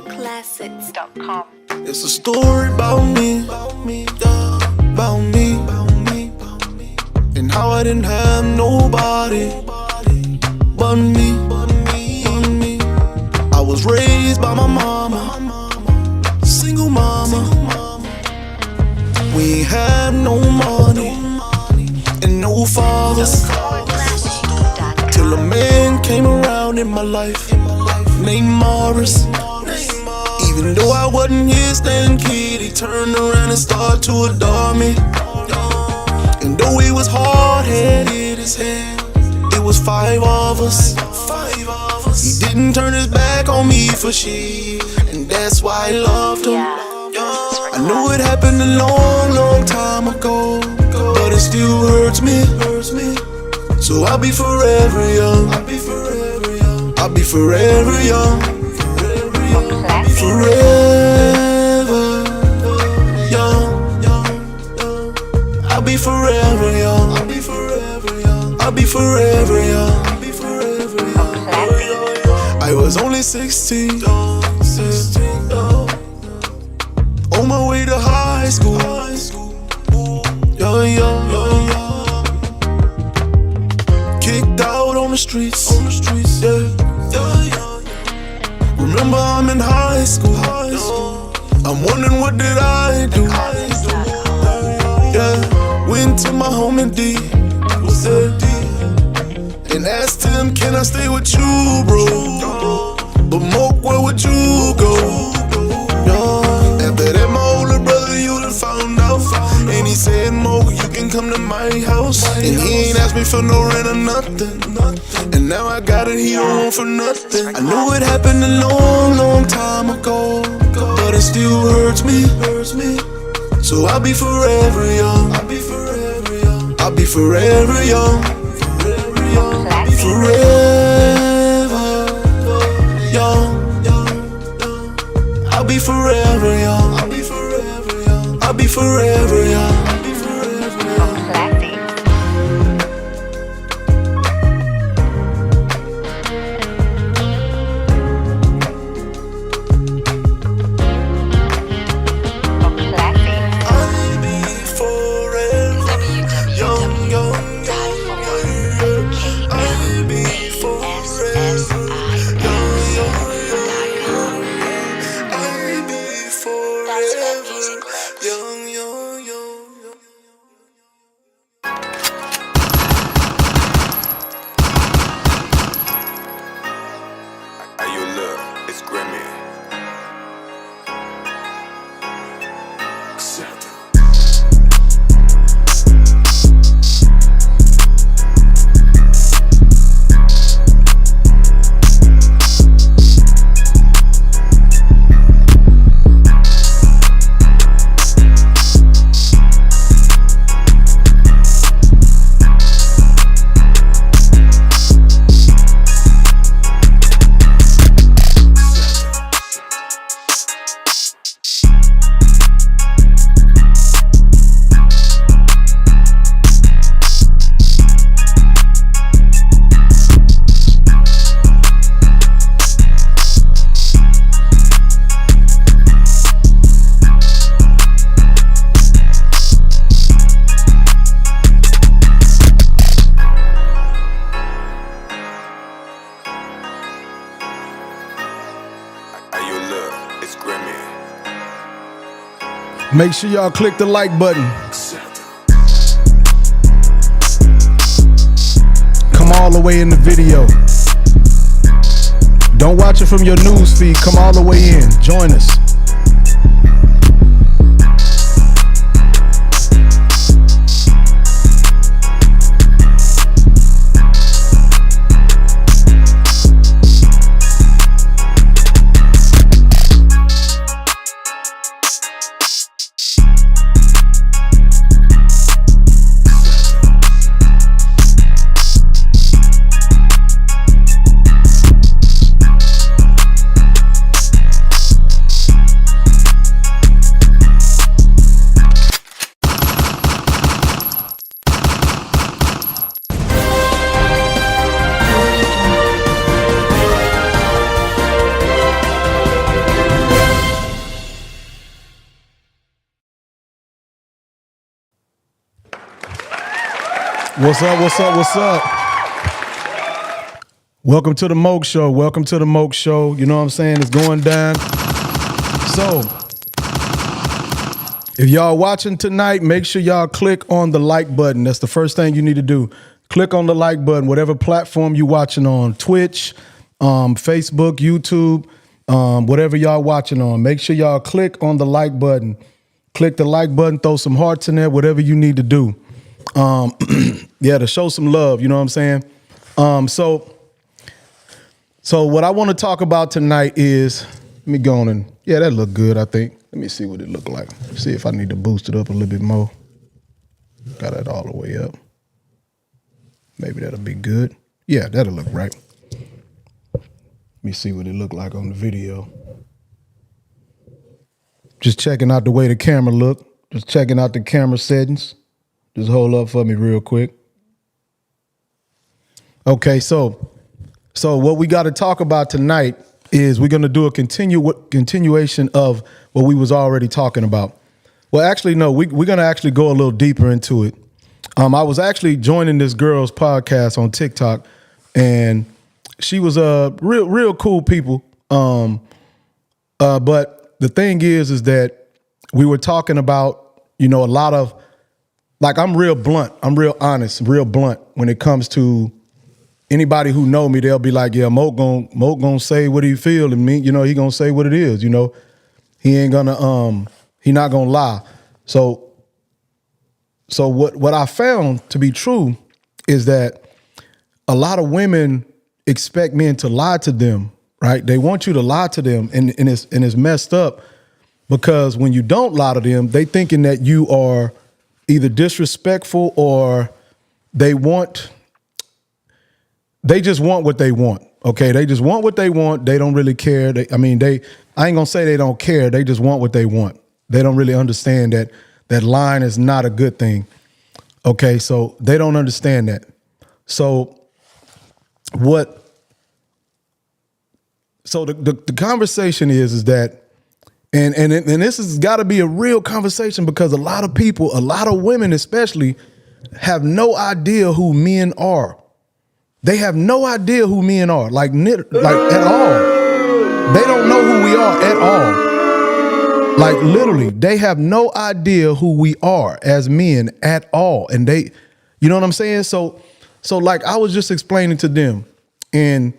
classics.com. It's a story about me, about me, and how I didn't have nobody but me. I was raised by my mama, single mama. We ain't had no money and no father, till a man came around in my life named Morris. Even though I wasn't his damn kid, he turned around and started to adore me. And though he was hard-headed as hell, it was five of us. He didn't turn his back on me for shit, and that's why I loved him. I know it happened a long, long time ago, but it still hurts me. So I'll be forever young. I'll be forever young. I'll be forever young. Forever young. I'll be forever young. I'll be forever young. I'll be forever young. I was only 16, on my way to high school. Kicked out on the streets. Remember I'm in high school. I'm wondering what did I do. Went to my homie D, and asked him, can I stay with you, bro? But Moke, where would you go? After that, my older brother, you done found out. And he said, Moke, you can come to my house. And he ain't asked me for no rent or nothing. And now I got it, he don't want for nothing. I know it happened a long, long time ago, but it still hurts me. So I'll be forever young. I'll be forever young. I'll be forever young. Forever young. I'll be forever young. I'll be forever young. I'll be forever young. I'll be forever young. Make sure y'all click the like button. Come all the way in the video. Don't watch it from your news feed. Come all the way in. Join us. What's up? What's up? What's up? Welcome to the Moke Show. Welcome to the Moke Show. You know what I'm saying? It's going down. So, if y'all watching tonight, make sure y'all click on the like button. That's the first thing you need to do. Click on the like button, whatever platform you're watching on, Twitch, Facebook, YouTube, whatever y'all watching on. Make sure y'all click on the like button. Click the like button, throw some hearts in there, whatever you need to do. Yeah, to show some love, you know what I'm saying? So what I want to talk about tonight is, let me go on and, yeah, that look good, I think. Let me see what it look like. See if I need to boost it up a little bit more. Got it all the way up. Maybe that'll be good. Yeah, that'll look right. Let me see what it look like on the video. Just checking out the way the camera look. Just checking out the camera settings. Just hold up for me real quick. Okay, so what we got to talk about tonight is we're going to do a continuation of what we was already talking about. Well, actually, no, we're going to actually go a little deeper into it. I was actually joining this girl's podcast on TikTok, and she was real cool people. But the thing is that we were talking about, you know, a lot of, like, I'm real blunt. I'm real honest, real blunt when it comes to anybody who know me. They'll be like, yeah, Moke gonna say what he feel, and me, you know, he gonna say what it is. You know, he ain't gonna he not gonna lie. So what I found to be true is that a lot of women expect men to lie to them, right? They want you to lie to them, and it's messed up, because when you don't lie to them, they thinking that you are either disrespectful or they just want what they want. Okay, they just want what they want. They don't really care. I ain't gonna say they don't care. They just want what they want. They don't really understand that lying is not a good thing. Okay, so they don't understand that. So the conversation is that, and this has got to be a real conversation, because a lot of people, a lot of women especially, have no idea who men are. They have no idea who men are, like at all. They don't know who we are at all. Like, literally, they have no idea who we are as men at all. And they, you know what I'm saying? So like, I was just explaining to them, and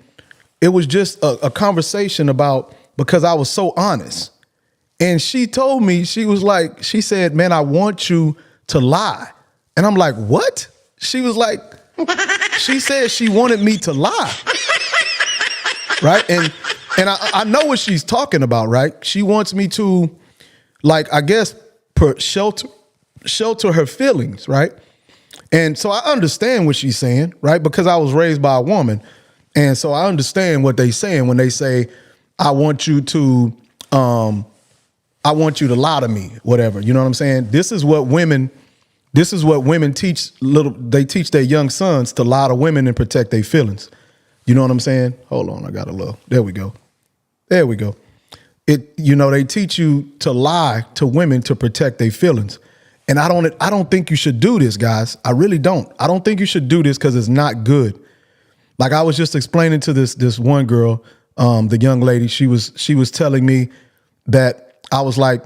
it was just a conversation about, because I was so honest. And she told me, she said, man, I want you to lie. And I'm like, what? She was like, she said she wanted me to lie. Right? And I know what she's talking about, right? She wants me to, like, I guess, shelter her feelings, right? And so I understand what she's saying, right? Because I was raised by a woman. And so I understand what they're saying when they say, I want you to lie to me, whatever. You know what I'm saying? This is what women teach they teach their young sons, to lie to women and protect their feelings. You know what I'm saying? Hold on, I got a little. There we go. They teach you to lie to women to protect their feelings. And I don't think you should do this, guys. I really don't. I don't think you should do this, because it's not good. Like, I was just explaining to this one girl, the young lady, she was telling me that, I was like,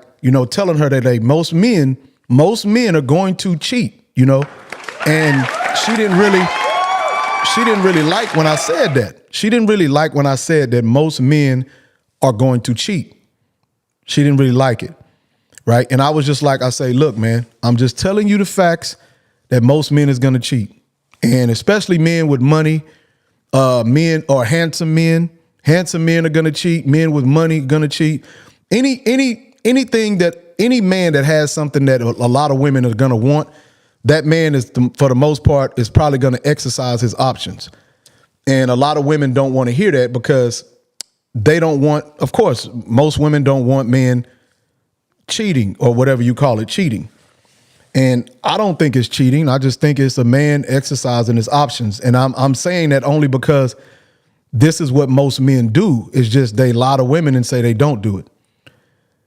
telling her that most men are going to cheat, and she didn't really like when I said that. She didn't really like when I said that most men are going to cheat. She didn't really like it, right? And I was just like, I say, look, man, I'm just telling you the facts that most men is going to cheat, and especially men with money, men or handsome men. Handsome men are going to cheat. Men with money going to cheat. Anything that any man that has something that a lot of women are going to want, that man is, for the most part, is probably going to exercise his options. And a lot of women don't want to hear that, because they don't want, of course, most women don't want men cheating, or whatever you call it, cheating. And I don't think it's cheating. I just think it's a man exercising his options. And I'm saying that only because this is what most men do. It's just they lie to women and say they don't do it.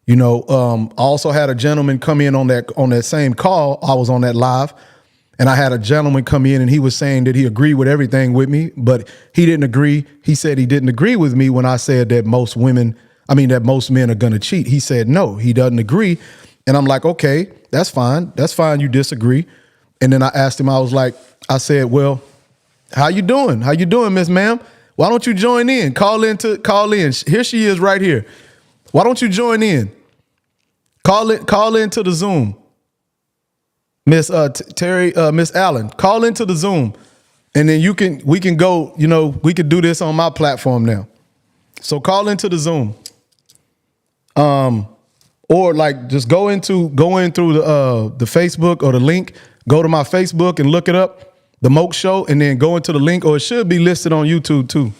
I also had a gentleman come in on that same call. I was on that live, And I had a gentleman come in and he was saying that he agreed with everything with me, but he didn't agree. He said he didn't agree with me when I said that most men are going to cheat. He said, no, he doesn't agree. And I'm like, okay, that's fine. That's fine. You disagree. And then I asked him, I said, well, how you doing? How you doing, Miss Ma'am? Why don't you join in? Call in. Here she is right here. Why don't you join in? Call into the Zoom. Miss Miss Allen, call into the Zoom, and then we can go, we could do this on my platform now. So call into the Zoom. Or like just go in through the Facebook or the link, go to my Facebook and look it up, The Moke Show, and then go into the link, or it should be listed on YouTube too.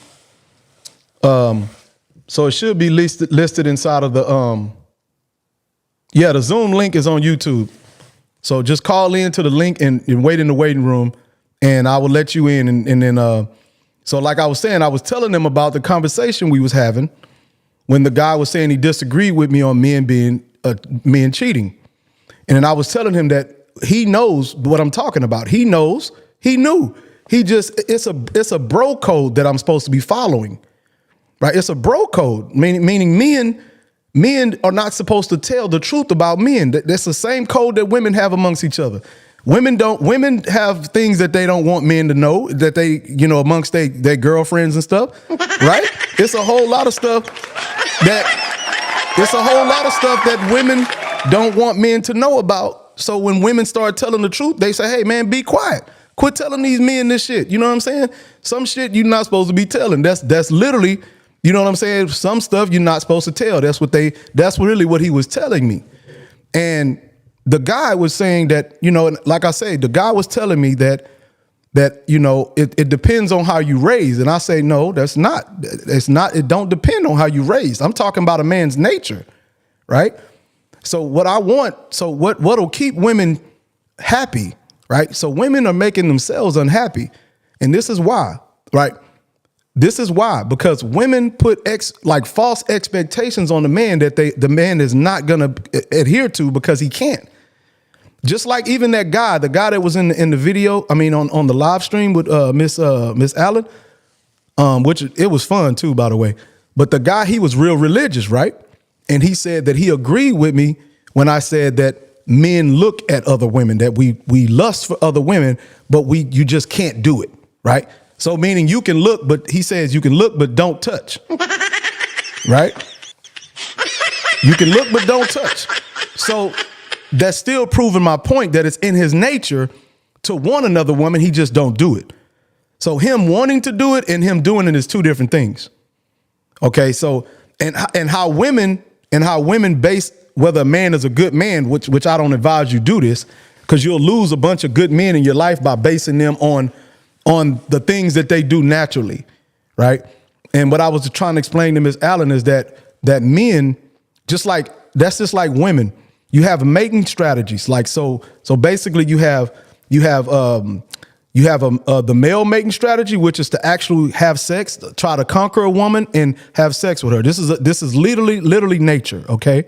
So it should be listed inside of the the Zoom link is on YouTube. So just call in to the link and wait in the waiting room, and I will let you in. And then, so like I was saying, I was telling them about the conversation we was having when the guy was saying he disagreed with me on men cheating. And then I was telling him that he knows what I'm talking about. He knows, he knew. It's a bro code that I'm supposed to be following, right? It's a bro code, meaning men are not supposed to tell the truth about men. That's the same code that women have amongst each other. Women have things that they don't want men to know, that they, amongst their girlfriends and stuff, right? It's a whole lot of stuff that women don't want men to know about. So when women start telling the truth, they say, hey man, be quiet. Quit telling these men this shit. You know what I'm saying? Some shit you're not supposed to be telling. That's literally, you know what I'm saying? Some stuff you're not supposed to tell. That's really what he was telling me. And the guy was saying that, like I say, the guy was telling me that it depends on how you raise. And I say, no, that's not. It's not. It don't depend on how you raised. I'm talking about a man's nature, right? So what'll keep women happy, right? So women are making themselves unhappy. And this is why, right? This is why, because women put false expectations on the man that the man is not going to adhere to because he can't. Just like even the guy that was in the video, on the live stream with Miss Allen, which it was fun too, by the way. But the guy, he was real religious, right? And he said that he agreed with me when I said that men look at other women, that we lust for other women, but you just can't do it, right? So meaning you can look, but he says you can look, but don't touch, right? You can look, but don't touch. So that's still proving my point that it's in his nature to want another woman. He just don't do it. So him wanting to do it and him doing it is two different things. Okay. So, and how women base whether a man is a good man, which I don't advise you do this, because you'll lose a bunch of good men in your life by basing them on the things that they do naturally, right? And what I was trying to explain to Ms. Allen is that men, that's just like women. You have mating strategies, so basically you have the male mating strategy, which is to actually have sex, try to conquer a woman and have sex with her. This is literally nature, okay?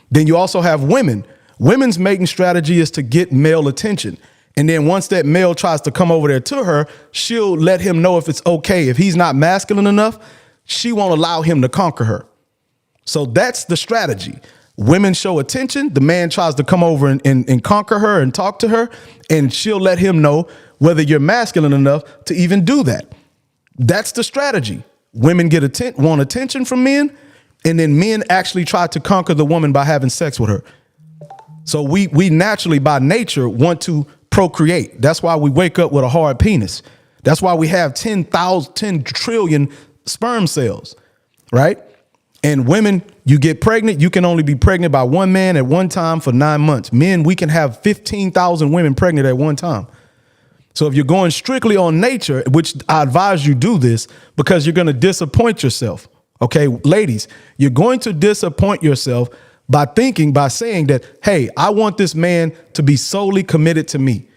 Then you also have women. Women's mating strategy is to get male attention. And then once that male tries to come over there to her, she'll let him know if it's okay. If he's not masculine enough, she won't allow him to conquer her. So that's the strategy. Women show attention. The man tries to come over and conquer her and talk to her, and she'll let him know whether you're masculine enough to even do that. That's the strategy. Women want attention from men, and then men actually try to conquer the woman by having sex with her. So we naturally, by nature, want to procreate. That's why we wake up with a hard penis. That's why we have 10 trillion sperm cells, right? And women, you get pregnant, you can only be pregnant by one man at one time for 9 months. Men, we can have 15,000 women pregnant at one time. So if you're going strictly on nature, which I advise you do this because you're going to disappoint yourself. Okay, ladies, you're going to disappoint yourself by saying that, hey, I want this man to be solely committed to me.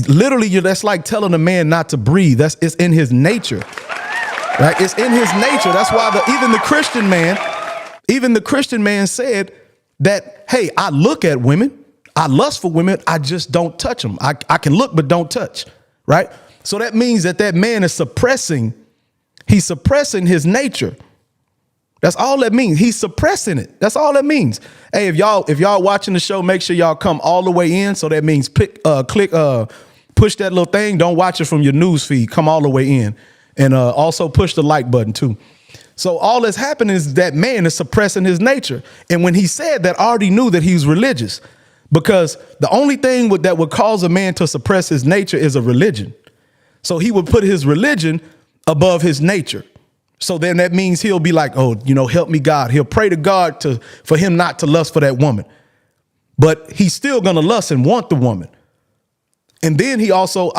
Literally, that's like telling a man not to breathe. It's in his nature, right? It's in his nature. That's why even the Christian man said that, hey, I look at women. I lust for women. I just don't touch them. I can look, but don't touch. Right. So that means that man is suppressing. He's suppressing his nature. That's all that means. He's suppressing it. That's all that means. Hey, if y'all watching the show, make sure y'all come all the way in. So that means push that little thing. Don't watch it from your news feed. Come all the way in. And also push the like button too. So all that's happening is that man is suppressing his nature. And when he said that, I already knew that he was religious, because the only thing that would cause a man to suppress his nature is a religion. So he would put his religion above his nature. So then that means he'll be like, oh, help me, God. He'll pray to God for him not to lust for that woman. But he's still going to lust and want the woman. And then he also,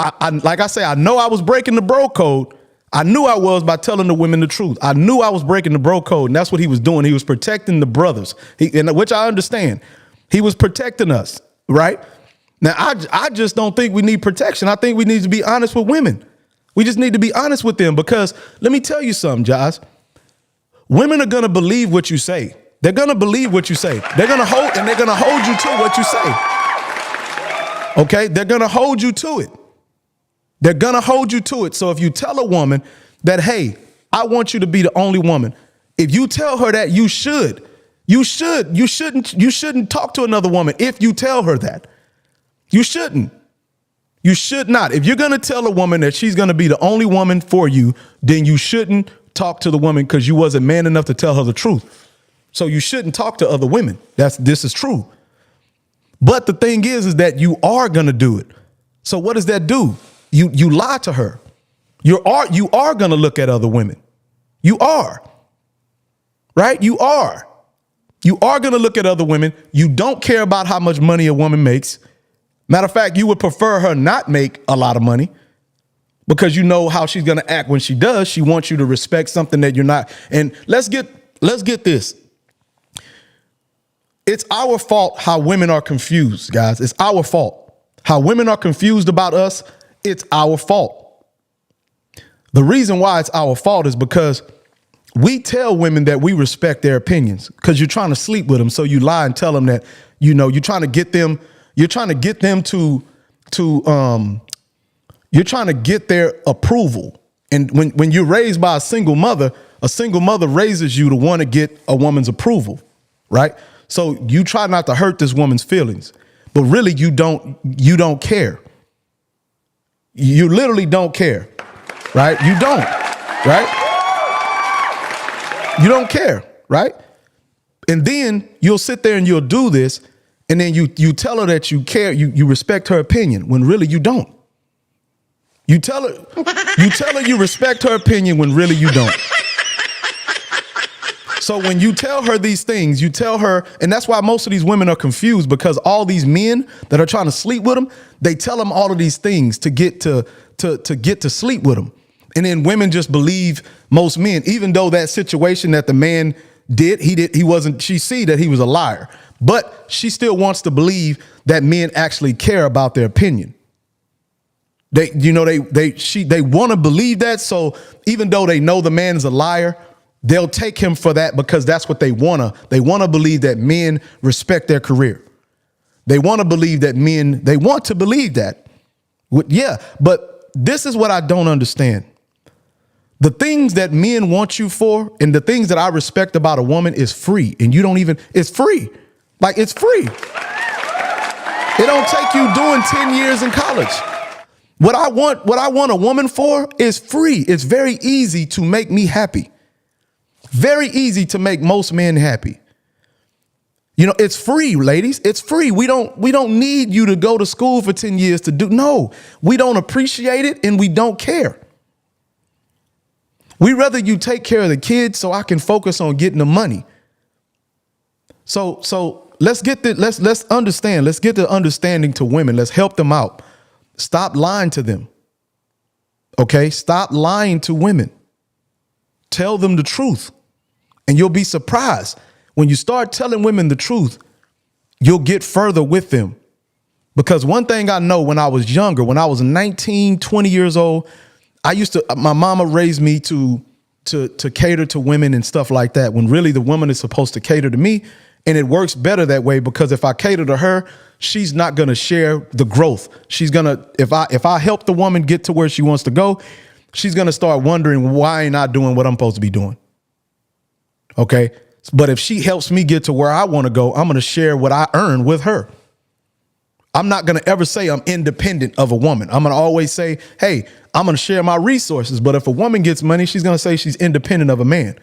like I say, I know I was breaking the bro code. I knew I was by telling the women the truth. I knew I was breaking the bro code, and that's what he was doing. He was protecting the brothers, which I understand. He was protecting us, right? Now, I just don't think we need protection. I think we need to be honest with women. We just need to be honest with them, because let me tell you something, Josh. Women are going to believe what you say. They're going to believe what you say. They're going to hold you to what you say. Okay? They're going to hold you to it. They're going to hold you to it. So if you tell a woman that, hey, I want you to be the only woman, if you tell her that, you shouldn't talk to another woman. If you tell her that, you shouldn't. You should not. If you're going to tell a woman that she's going to be the only woman for you, then you shouldn't talk to the woman, because you wasn't man enough to tell her the truth. So you shouldn't talk to other women. This is true. But the thing is that you are going to do it. So what does that do? You lie to her. You are going to look at other women. You are. Right? You are going to look at other women. You don't care about how much money a woman makes. Matter of fact, you would prefer her not make a lot of money, because you know how she's going to act when she does. She wants you to respect something that you're not. And let's get this. It's our fault how women are confused, guys. It's our fault. How women are confused about us, it's our fault. The reason why it's our fault is because we tell women that we respect their opinions, because you're trying to sleep with them. So you lie and tell them that, you're trying to get them. You're trying to get them you're trying to get their approval. And when you're raised by a single mother raises you to want to get a woman's approval, right? So you try not to hurt this woman's feelings, but really you don't care. You literally don't care, right? You don't, right? You don't care, right? And then you'll sit there and you'll do this. And then you tell her that you care, you respect her opinion, when really you don't. You tell her you respect her opinion when really you don't. So when you tell her these things, you tell her, and that's why most of these women are confused, because all these men that are trying to sleep with them, they tell them all of these things to get to sleep with them. And then women just believe most men, even though that situation that the man did, she see that he was a liar. But she still wants to believe that men actually care about their opinion. They want to believe that. So even though they know the man is a liar, they'll take him for that, because that's what they want to believe, that men respect their career. They want to believe that they want to believe that. Yeah. But this is what I don't understand. The things that men want you for, and the things that I respect about a woman, is free. And it's free. Like, it's free. It don't take you doing 10 years in college. What I want a woman for is free. It's very easy to make me happy. Very easy to make most men happy. It's free, ladies. It's free. We don't need you to go to school for 10 years to do. No, we don't appreciate it, and we don't care. We rather you take care of the kids so I can focus on getting the money. So let's understand. Let's get the understanding to women. Let's help them out. Stop lying to them. Okay? Stop lying to women. Tell them the truth. And you'll be surprised. When you start telling women the truth, you'll get further with them. Because one thing I know, when I was younger, when I was 19, 20 years old, my mama raised me to cater to women and stuff like that, when really the woman is supposed to cater to me. And it works better that way because if I cater to her, she's not going to share the growth. She's going to, if I help the woman get to where she wants to go, she's going to start wondering why ain't I doing what I'm supposed to be doing. Okay. But if she helps me get to where I want to go, I'm going to share what I earn with her. I'm not going to ever say I'm independent of a woman. I'm going to always say, hey, I'm going to share my resources. But if a woman gets money, she's going to say she's independent of a man.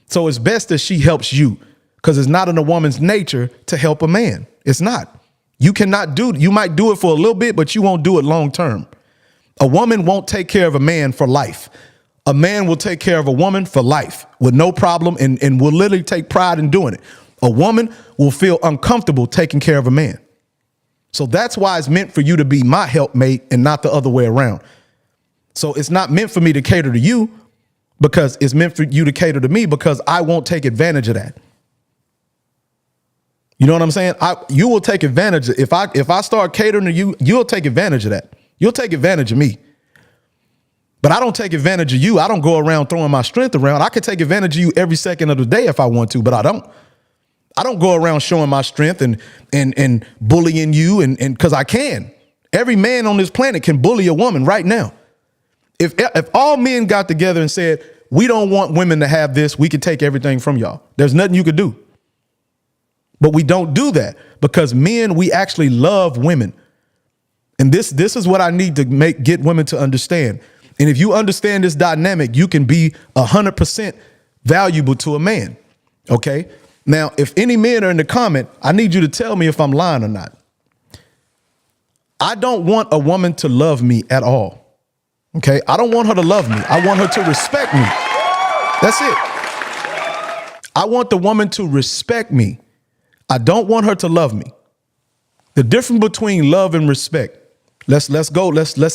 So it's best that she helps you because it's not in a woman's nature to help a man. It's not. You might do it for a little bit, but you won't do it long term. A woman won't take care of a man for life. A man will take care of a woman for life with no problem and will literally take pride in doing it. A woman will feel uncomfortable taking care of a man. So that's why it's meant for you to be my helpmate and not the other way around. So it's not meant for me to cater to you because it's meant for you to cater to me because I won't take advantage of that. You know what I'm saying? You will take advantage. If I start catering to you, you'll take advantage of that. You'll take advantage of me. But I don't take advantage of you. I don't go around throwing my strength around. I could take advantage of you every second of the day if I want to, but I don't. I don't go around showing my strength and bullying you and because I can. Every man on this planet can bully a woman right now. If all men got together and said, we don't want women to have this, we could take everything from y'all. There's nothing you could do. But we don't do that because men, we actually love women. And this is what I need to get women to understand. And if you understand this dynamic, you can be 100% valuable to a man. Okay. Now, if any men are in the comment, I need you to tell me if I'm lying or not. I don't want a woman to love me at all. Okay. I don't want her to love me. I want her to respect me. That's it. I want the woman to respect me. I don't want her to love me. The difference between love and respect. Let's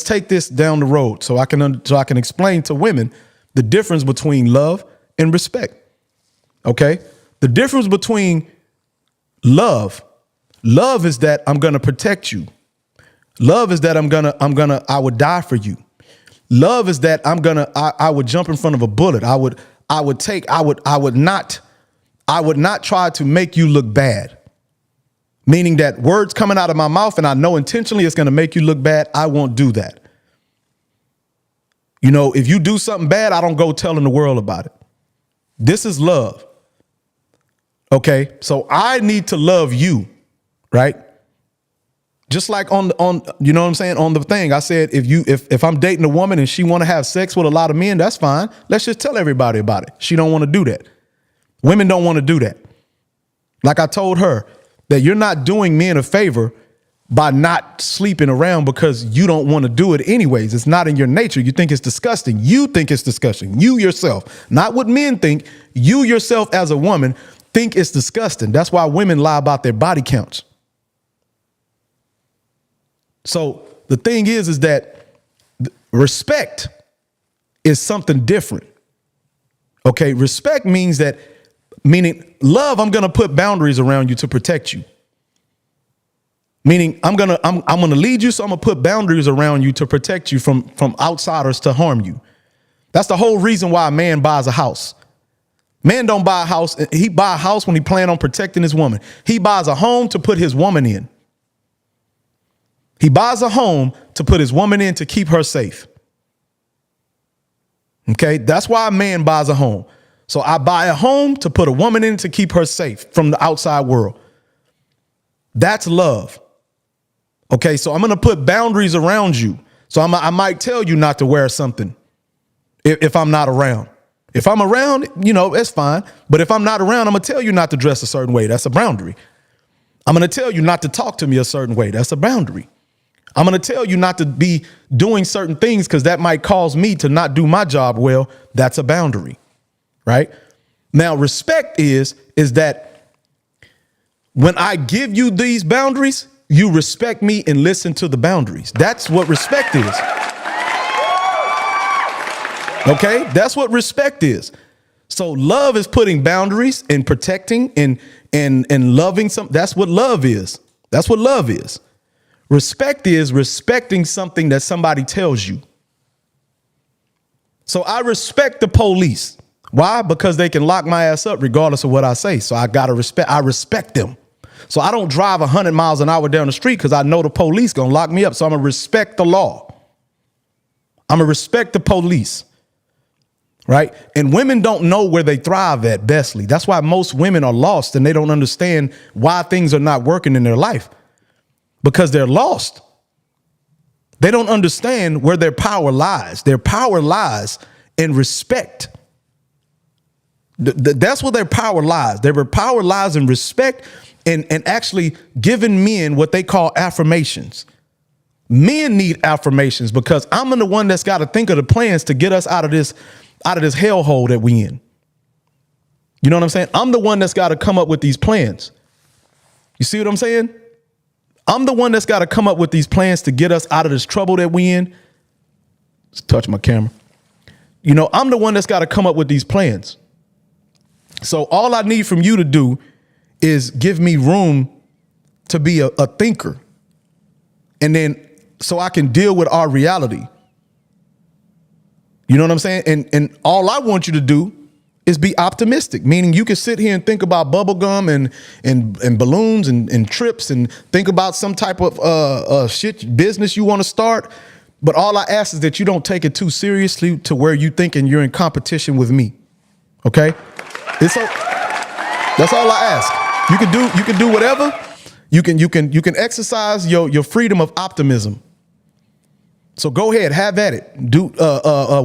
take this down the road so I can explain to women the difference between love and respect. Okay? The difference between love is that I'm going to protect you. Love is that I would die for you. Love is that I would jump in front of a bullet. I would not try to make you look bad. Meaning that words coming out of my mouth and I know intentionally it's going to make you look bad. I won't do that. You know, if you do something bad, I don't go telling the world about it. This is love. Okay. So I need to love you. Right. Just like on, you know what I'm saying? On the thing I said, if I'm dating a woman and she want to have sex with a lot of men, that's fine. Let's just tell everybody about it. She don't want to do that. Women don't want to do that. Like I told her, that you're not doing men a favor by not sleeping around because you don't want to do it anyways. It's not in your nature. You think it's disgusting. You think it's disgusting. You yourself, not what men think. You yourself as a woman think it's disgusting. That's why women lie about their body counts. So the thing is that respect is something different. Okay. Respect means meaning love, I'm going to put boundaries around you to protect you. Meaning I'm going to lead you. So I'm going to put boundaries around you to protect you from outsiders to harm you. That's the whole reason why a man buys a house. Man don't buy a house. He buy a house when he plan on protecting his woman. He buys a home to put his woman in. He buys a home to put his woman in to keep her safe. Okay. That's why a man buys a home. So I buy a home to put a woman in to keep her safe from the outside world. That's love. Okay, so I'm going to put boundaries around you. So I might tell you not to wear something if I'm not around. If I'm around, you know, it's fine. But if I'm not around, I'm going to tell you not to dress a certain way. That's a boundary. I'm going to tell you not to talk to me a certain way. That's a boundary. I'm going to tell you not to be doing certain things because that might cause me to not do my job well. That's a boundary. Right now, respect is that when I give you these boundaries, you respect me and listen to the boundaries. That's what respect is. Okay, that's what respect is. So love is putting boundaries and protecting and loving something. That's what love is. That's what love is. Respect is respecting something that somebody tells you. So I respect the police. Why? Because they can lock my ass up regardless of what I say. So I respect them. So I don't drive 100 miles an hour down the street because I know the police gonna lock me up. So I'm gonna respect the law. I'm gonna respect the police. Right? And women don't know where they thrive at bestly. That's why most women are lost and they don't understand why things are not working in their life. Because they're lost. They don't understand where their power lies. Their power lies in respect. That's where their power lies. Their power lies in respect and actually giving men what they call affirmations. Men need affirmations because I'm the one that's got to think of the plans to get us out of this hellhole that we in. You know what I'm saying? I'm the one that's got to come up with these plans. You see what I'm saying? I'm the one that's got to come up with these plans to get us out of this trouble that we in. Let's touch my camera. You know, I'm the one that's got to come up with these plans. So all I need from you to do is give me room to be a thinker. And then so I can deal with our reality. You know what I'm saying? And all I want you to do is be optimistic, meaning you can sit here and think about bubble gum and balloons and trips and think about some type of shit business you want to start. But all I ask is that you don't take it too seriously to where you thinking you're in competition with me. Okay? That's all I ask. You can do whatever. You can exercise your freedom of optimism. So go ahead, have at it. Do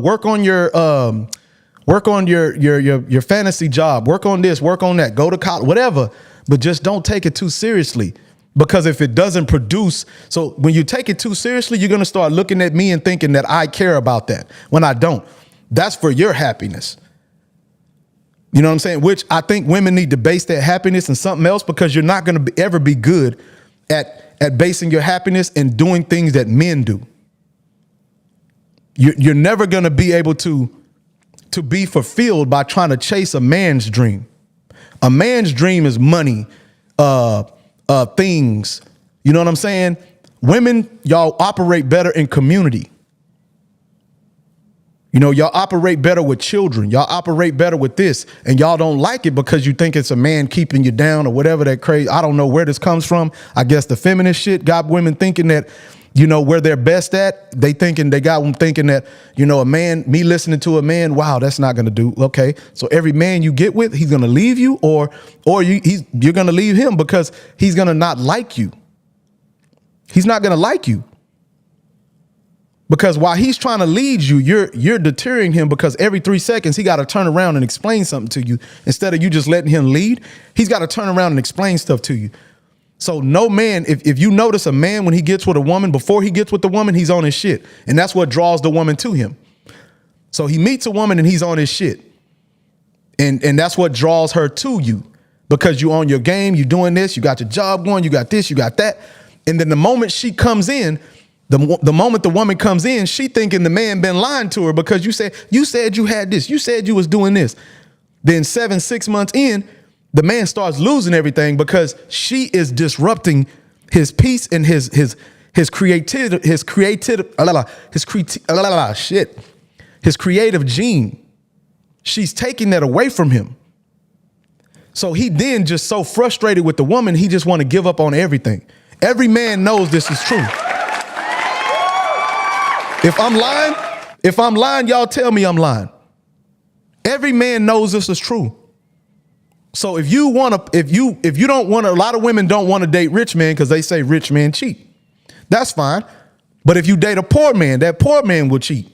work on your fantasy job. Work on this, work on that. Go to college, whatever. But just don't take it too seriously, because if it doesn't produce, so when you take it too seriously, you're gonna start looking at me and thinking that I care about that when I don't. That's for your happiness. You know what I'm saying? Which I think women need to base their happiness in something else, because you're not gonna ever be good at basing your happiness and doing things that men do. You're never going to be able to be fulfilled by trying to chase a man's dream. A man's dream is money, things. You know what I'm saying? Women, y'all operate better in community. You know, y'all operate better with children. Y'all operate better with this, and y'all don't like it because you think it's a man keeping you down or whatever that crazy. I don't know where this comes from. I guess the feminist shit got women thinking that, you know, where they're best at. They got them thinking that, you know, me listening to a man, wow, that's not going to do. Okay. So every man you get with, he's going to leave you or you're going to leave him because he's going to not like you. He's not going to like you. Because while he's trying to lead you, you're deterring him, because every 3 seconds he got to turn around and explain something to you. Instead of you just letting him lead, he's got to turn around and explain stuff to you. So no man, if you notice a man when he gets with a woman, before he gets with the woman, he's on his shit. And that's what draws the woman to him. So he meets a woman and he's on his shit. And that's what draws her to you, because you on your game, you doing this, you got your job going, you got this, you got that. And then the moment she comes in, the moment the woman comes in, she thinking the man been lying to her, because you said you had this, you said you was doing this. Then 6 months in, the man starts losing everything because she is disrupting his peace and his creative gene. She's taking that away from him. So he then just so frustrated with the woman, he just want to give up on everything. Every man knows this is true. If I'm lying, y'all tell me I'm lying. Every man knows this is true. So if you don't want to, a lot of women don't want to date rich men because they say rich men cheat. That's fine. But if you date a poor man, that poor man will cheat.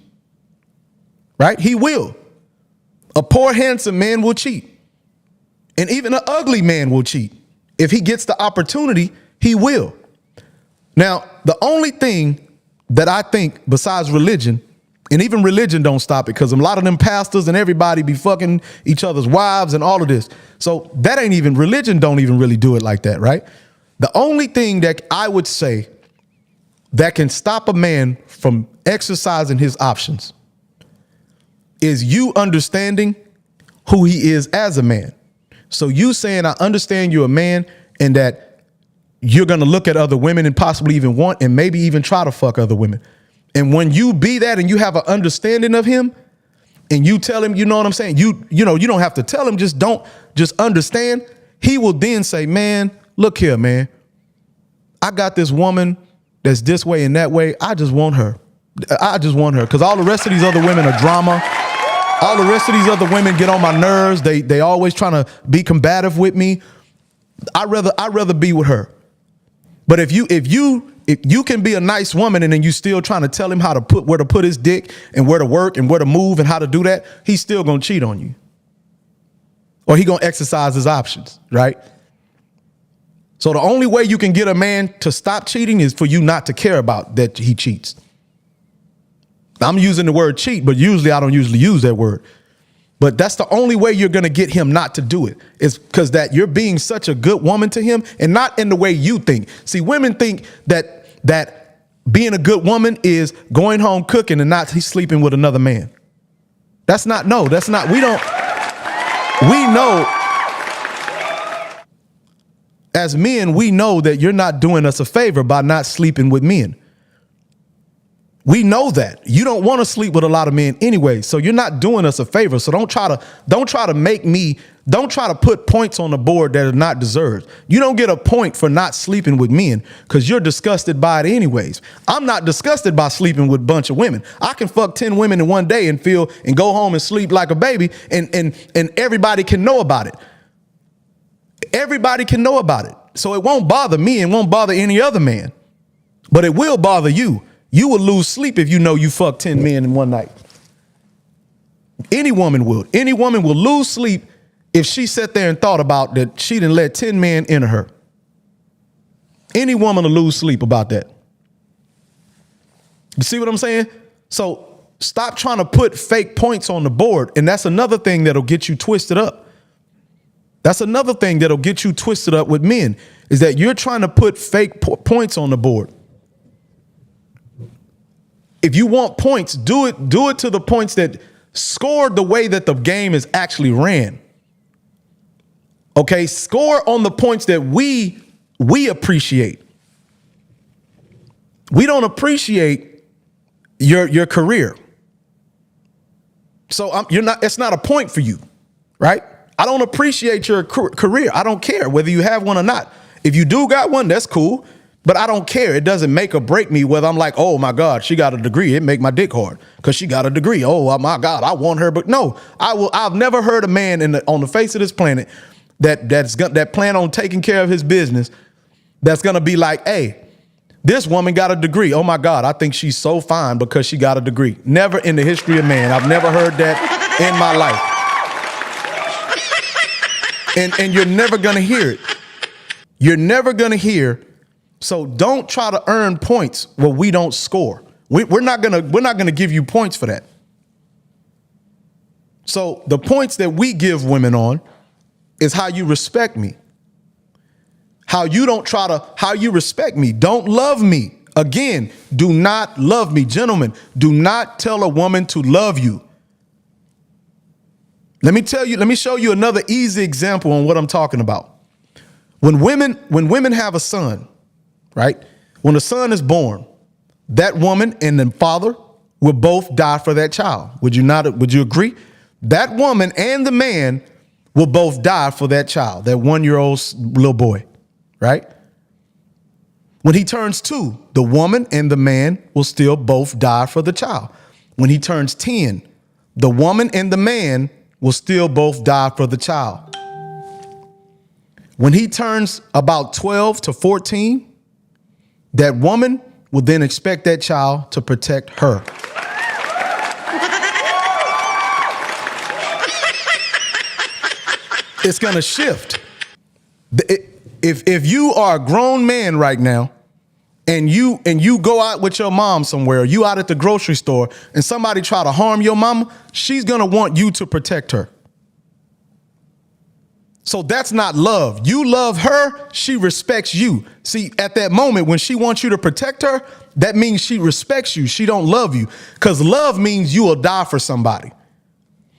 Right? He will. A poor, handsome man will cheat. And even an ugly man will cheat. If he gets the opportunity, he will. Now, the only thing that I think besides religion, and even religion don't stop it, because a lot of them pastors and everybody be fucking each other's wives and all of this. So that ain't even, religion don't even really do it like that, right? The only thing that I would say that can stop a man from exercising his options is you understanding who he is as a man. So you saying, I understand you're a man and that you're going to look at other women and possibly even want and maybe even try to fuck other women. And when you be that and you have an understanding of him, and you tell him, you know what I'm saying? You know, you don't have to tell him, just understand. He will then say, man, look here, man. I got this woman that's this way and that way. I just want her. Because all the rest of these other women are drama. All the rest of these other women get on my nerves. They always trying to be combative with me. I'd rather be with her. But if you can be a nice woman and then you still trying to tell him where to put his dick and where to work and where to move and how to do that, he's still gonna cheat on you. Or he gonna exercise his options, right? So the only way you can get a man to stop cheating is for you not to care about that he cheats. I'm using the word cheat, but usually I don't usually use that word. But that's the only way you're going to get him not to do it, is because that you're being such a good woman to him, and not in the way you think. See, women think that being a good woman is going home cooking and not sleeping with another man. We know as men, we know that you're not doing us a favor by not sleeping with men. We know that you don't want to sleep with a lot of men anyway, so you're not doing us a favor. So don't try to put points on the board that are not deserved. You don't get a point for not sleeping with men because you're disgusted by it anyways. I'm not disgusted by sleeping with a bunch of women. I can fuck 10 women in one day and go home and sleep like a baby, and everybody can know about it. Everybody can know about it. So it won't bother me and won't bother any other man, but it will bother you. You will lose sleep if you know you fucked 10 men in one night. Any woman will. Any woman will lose sleep if she sat there and thought about that she didn't let 10 men enter her. Any woman will lose sleep about that. You see what I'm saying? So stop trying to put fake points on the board. And that's another thing that'll get you twisted up. That's another thing that'll get you twisted up with men, is that you're trying to put fake points on the board. If you want points, do it to the points that score the way that the game is actually ran. Okay, score on the points that we appreciate. We don't appreciate your career. So it's not a point for you, right? I don't appreciate your career. I don't care whether you have one or not. If you do got one, that's cool. But I don't care. It doesn't make or break me whether I'm like, oh my God, she got a degree. It make my dick hard because she got a degree. Oh my God, I want her. But no, I've never heard a man on the face of this planet that plan on taking care of his business that's gonna be like, hey, this woman got a degree. Oh my God, I think she's so fine because she got a degree. Never in the history of man. I've never heard that in my life. And you're never gonna hear it. You're never gonna hear. So don't try to earn points where we don't score. We're not gonna give you points for that. So the points that we give women on is how you respect me. How you respect me. Don't love me. Again, do not love me. Gentlemen, do not tell a woman to love you. Let me show you another easy example on what I'm talking about. When women have a son, right? When the son is born, that woman and the father will both die for that child. Would you agree? That woman and the man will both die for that child, that 1-year-old little boy, right? When he turns 2, the woman and the man will still both die for the child. When he turns 10, the woman and the man will still both die for the child. When he turns about 12 to 14, that woman will then expect that child to protect her. It's going to shift. If you are a grown man right now and you go out with your mom somewhere, you out at the grocery store and somebody try to harm your mama, she's going to want you to protect her. So that's not love. You love her, she respects you. See, at that moment when she wants you to protect her, that means she respects you. She don't love you, because love means you will die for somebody.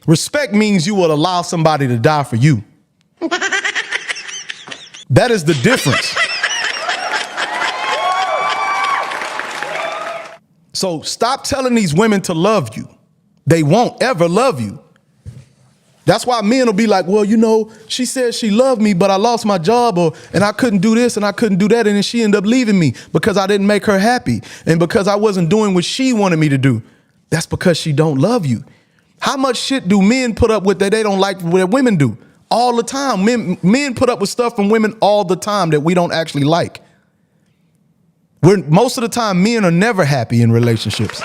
Respect means you will allow somebody to die for you. That is the difference. So stop telling these women to love you. they won't ever love you. That's why men will be like, well, you know, she said she loved me, but I lost my job, and I couldn't do this and I couldn't do that. And then she ended up leaving me because I didn't make her happy and because I wasn't doing what she wanted me to do. That's because she don't love you. How much shit do men put up with that they don't like what women do? All the time. Men put up with stuff from women all the time that we don't actually like. Most of the time, men are never happy in relationships.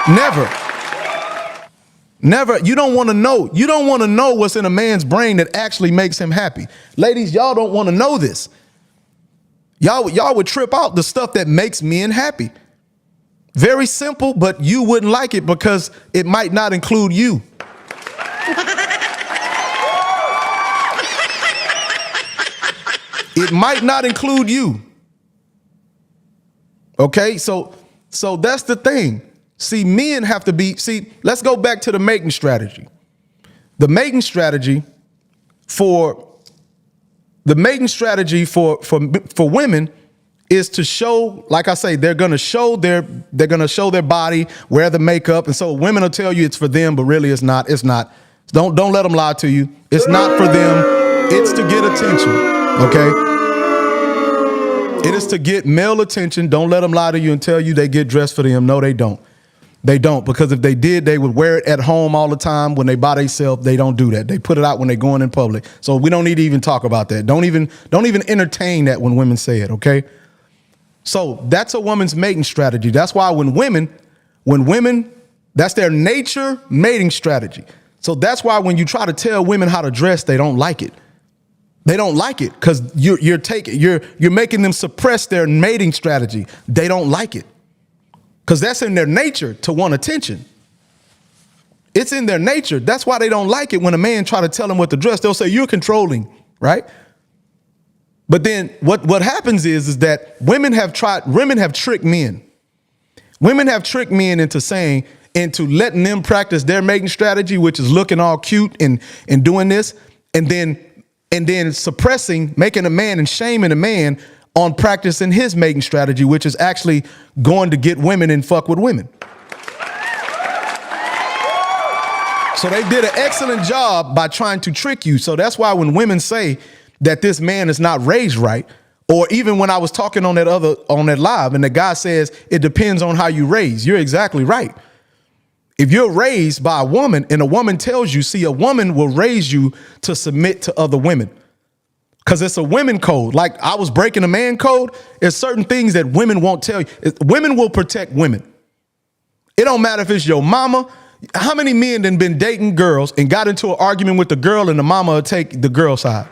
Never. Never. You don't want to know. You don't want to know what's in a man's brain that actually makes him happy. Ladies, y'all don't want to know this. Y'all would trip out the stuff that makes men happy. Very simple, but you wouldn't like it because it might not include you. It might not include you. Okay, so that's the thing. See, men have to be, let's go back to the mating strategy. The mating strategy for women is to show, like I say, they're gonna show their body, wear the makeup, and so women will tell you it's for them, but really it's not. It's not. Don't let them lie to you. It's not for them. It's to get attention. Okay. It is to get male attention. Don't let them lie to you and tell you they get dressed for them. No, they don't. They don't, because if they did, they would wear it at home all the time when they buy themselves. They don't do that. They put it out when they're going in public. So we don't need to even talk about that. Don't even entertain that when women say it, okay? So that's a woman's mating strategy. That's why when women, that's their nature mating strategy. So that's why when you try to tell women how to dress, they don't like it. They don't like it because you're making them suppress their mating strategy. They don't like it. Because that's in their nature to want attention. It's in their nature. That's why they don't like it when a man try to tell them what to dress. They'll say, you're controlling, right? But then what happens is that women have tricked men. Women have tricked men into letting them practice their mating strategy, which is looking all cute and doing this, and then suppressing, making a man and shaming a man on practicing his mating strategy, which is actually going to get women and fuck with women. So they did an excellent job by trying to trick you. So that's why when women say that this man is not raised right, or even when I was talking on that live and the guy says it depends on how you raise, you're exactly right. If you're raised by a woman and a woman tells you, see, a woman will raise you to submit to other women. Because it's a women code. Like I was breaking a man code. There's certain things that women won't tell you. Women will protect women. It don't matter if it's your mama. How many men done been dating girls and got into an argument with the girl and the mama will take the girl side?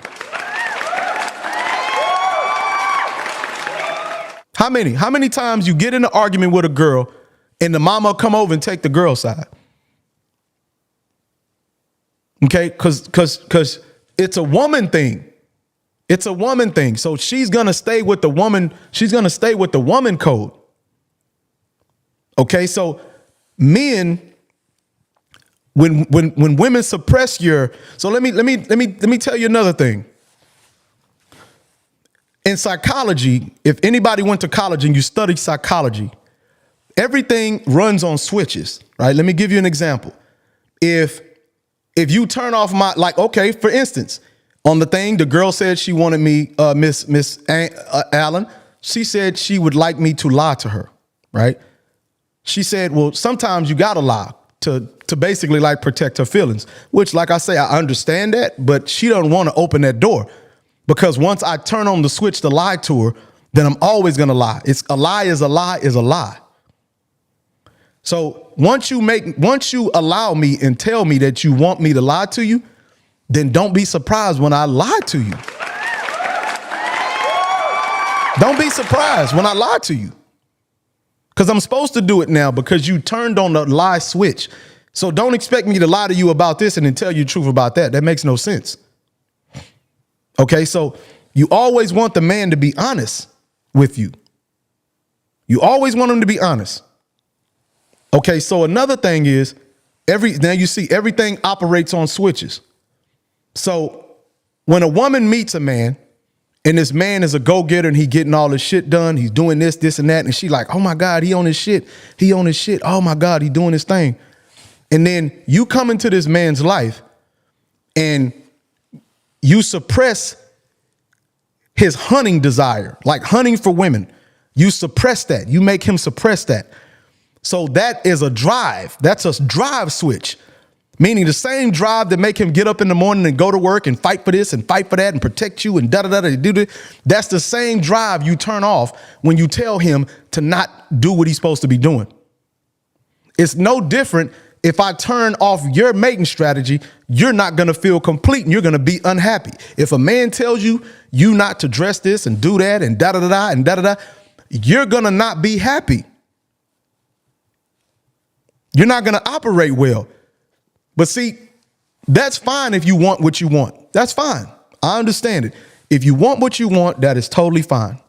How many? How many times you get in an argument with a girl and the mama will come over and take the girl side? Okay, because it's a woman thing. It's a woman thing. So she's going to stay with the woman. She's going to stay with the woman code. Okay. So men, when women suppress so let me tell you another thing. In psychology, if anybody went to college and you studied psychology, everything runs on switches, right? Let me give you an example. If you turn off okay, for instance, on the thing, the girl said she wanted me, Miss Allen. She said she would like me to lie to her, right? She said, well, sometimes you gotta lie to basically like protect her feelings, which, like I say, I understand that, but she don't want to open that door because once I turn on the switch to lie to her, then I'm always gonna lie. It's a lie is a lie is a lie. So once you allow me and tell me that you want me to lie to you, then don't be surprised when I lie to you. Don't be surprised when I lie to you. Because I'm supposed to do it now because you turned on the lie switch. So don't expect me to lie to you about this and then tell you the truth about that. That makes no sense. Okay, so you always want the man to be honest with you. You always want him to be honest. Okay, so another thing is, now you see everything operates on switches. So when a woman meets a man And this man is a go-getter and he getting all his shit done. He's doing this, this, and that. And she like, oh my God, he on his shit. He on his shit. Oh my God, he doing his thing. And then you come into this man's life and you suppress his hunting desire, like hunting for women. You suppress that. You make him suppress that. So that is a drive. That's a drive switch. Meaning the same drive that make him get up in the morning and go to work and fight for this and fight for that and protect you and da-da-da-da-do-da. That's the same drive you turn off when you tell him to not do what he's supposed to be doing. It's no different if I turn off your mating strategy, you're not going to feel complete and you're going to be unhappy. If a man tells you not to dress this and do that and da-da-da-da and da-da-da, you're going to not be happy. You're not going to operate well. But see, that's fine if you want what you want. That's fine. I understand it. If you want what you want, that is totally fine.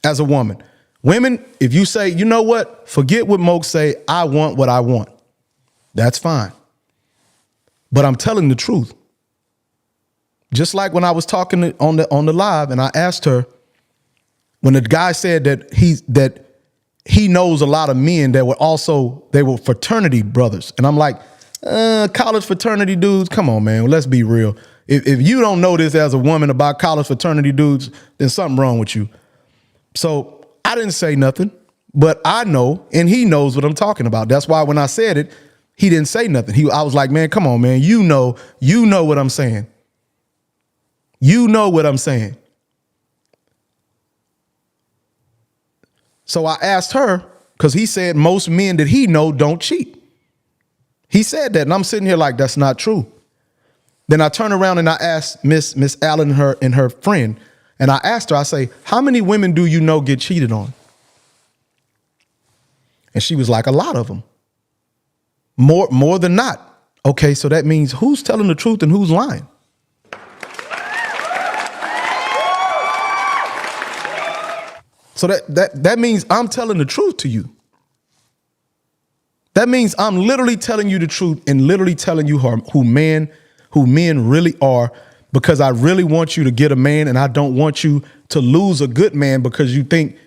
As a woman, women, if you say, you know what, forget what Moke say, I want what I want. That's fine. But I'm telling the truth. Just like when I was talking on the live and I asked her, when the guy said that he knows a lot of men that they were fraternity brothers. And I'm like, college fraternity dudes, come on, man, let's be real. If you don't know this as a woman about college fraternity dudes, then something wrong with you. So I didn't say nothing, but I know, and he knows what I'm talking about. That's why when I said it, he didn't say nothing. I was like, man, come on, man, you know what I'm saying. You know what I'm saying. So I asked her, because he said most men that he know don't cheat. He said that, and I'm sitting here like, that's not true. Then I turn around and I asked Miss Allen and her friend, and I asked her, I say, how many women do you know get cheated on? And she was like, a lot of them. More than not. Okay, so that means who's telling the truth and who's lying? So that means I'm telling the truth to you. That means I'm literally telling you the truth and literally telling you who men really are, because I really want you to get a man, and I don't want you to lose a good man because you think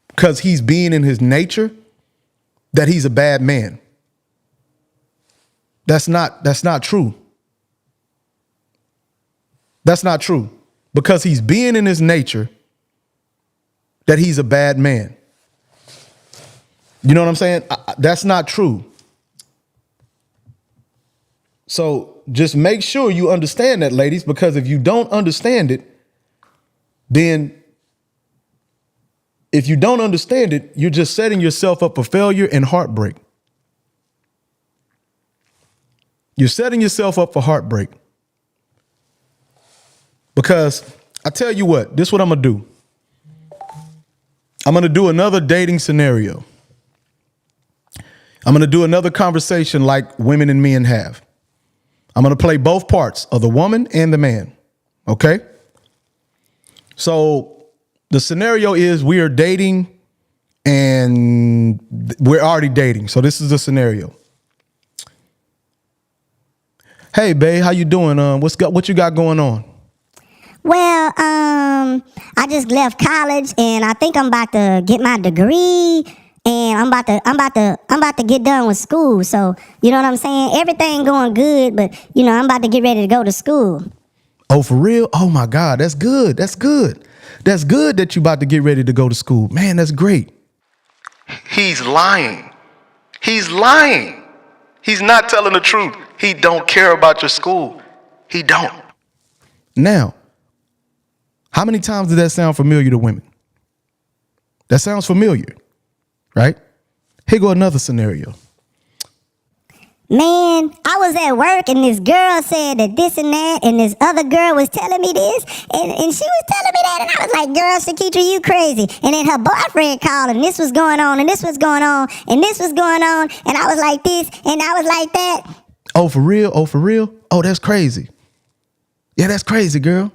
because he's being in his nature that he's a bad man. That's not true. That's not true. Because he's being in his nature that he's a bad man. You know what I'm saying? That's not true. So just make sure you understand that, ladies, because if you don't understand it, then you're just setting yourself up for failure and heartbreak. You're setting yourself up for heartbreak. Because I tell you what, this is what I'm going to do. I'm going to do another dating scenario. I'm going to do another conversation like women and men have. I'm going to play both parts of the woman and the man. Okay? So the scenario is we are dating and we're already dating. So this is the scenario. Hey, babe, how you doing? What you got going on? Well, I just left college and I think I'm about to get my degree. And I'm about to get done with school. So, you know what I'm saying? Everything going good, but, I'm about to get ready to go to school. Oh, for real? Oh, my God. That's good. That's good. That's good that you about to get ready to go to school. Man, that's great. He's lying. He's lying. He's not telling the truth. He don't care about your school. He don't. Now, how many times does that sound familiar to women? That sounds familiar. Right? Here go another scenario. Man, I was at work and this girl said that this and that, and this other girl was telling me this, and she was telling me that, and I was like, girl, Shakitra, you crazy. And then her boyfriend called, and this was going on, and this was going on, and this was going on, and I was like this, and I was like that. Oh, for real? Oh, for real? Oh, that's crazy. Yeah, that's crazy, girl.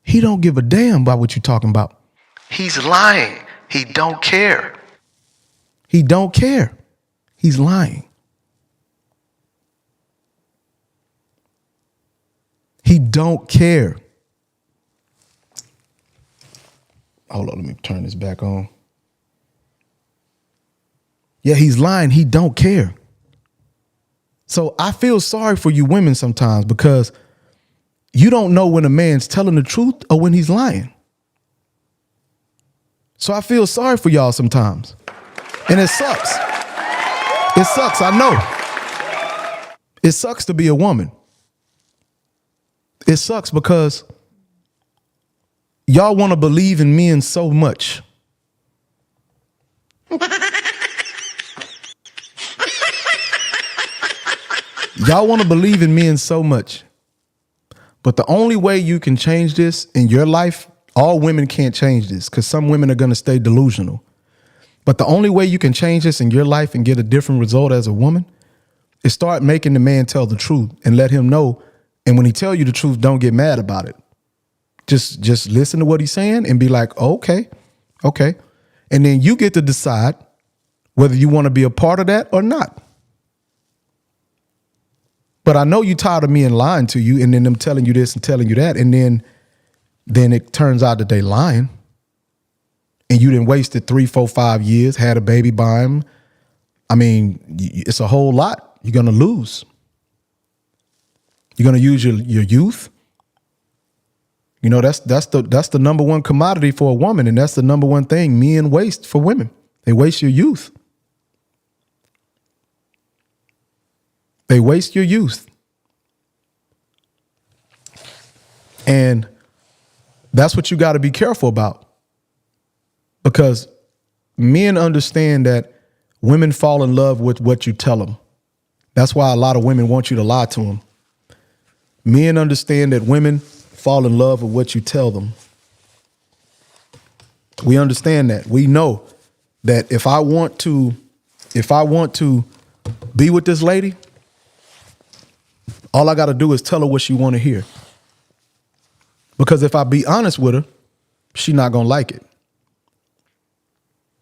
He don't give a damn about what you're talking about. He's lying. He don't care. He don't care. He's lying. He don't care. hold on, let me turn this back on. Yeah, he's lying. He don't care. So I feel sorry for you women sometimes because you don't know when a man's telling the truth or when he's lying. So I feel sorry for y'all sometimes. And it sucks. It sucks, I know. It sucks to be a woman. It sucks because y'all want to believe in men so much. Y'all want to believe in men so much. But the only way you can change this in your life, all women can't change this because some women are going to stay delusional. But the only way you can change this in your life and get a different result as a woman is start making the man tell the truth and let him know. And when he tell you the truth, don't get mad about it. Just listen to what he's saying and be like, oh, okay. And then you get to decide whether you want to be a part of that or not. But I know you're tired of me and lying to you and then them telling you this and telling you that. And then it turns out that they lying. And you done wasted 3, 4, 5 years, had a baby by him. I mean, it's a whole lot. You're going to lose. You're going to use your youth. You know, that's the number one commodity for a woman. And that's the number one thing men waste for women. They waste your youth. They waste your youth. And that's what you got to be careful about. Because men understand that women fall in love with what you tell them. That's why a lot of women want you to lie to them. Men understand that women fall in love with what you tell them. We understand that. We know that if I want to be with this lady, all I got to do is tell her what she want to hear. Because if I be honest with her, she not going to like it.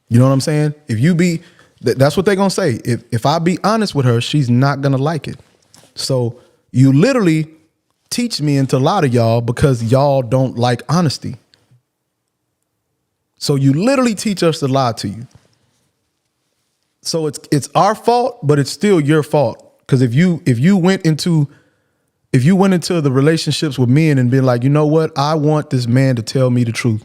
You know what I'm saying? If you be, that's what they're going to say. If I be honest with her, she's not going to like it. So you literally teach me into a lot of y'all because y'all don't like honesty. So you literally teach us to lie to you. So it's our fault, but it's still your fault. Because if you went into the relationships with men and been like, you know what? I want this man to tell me the truth.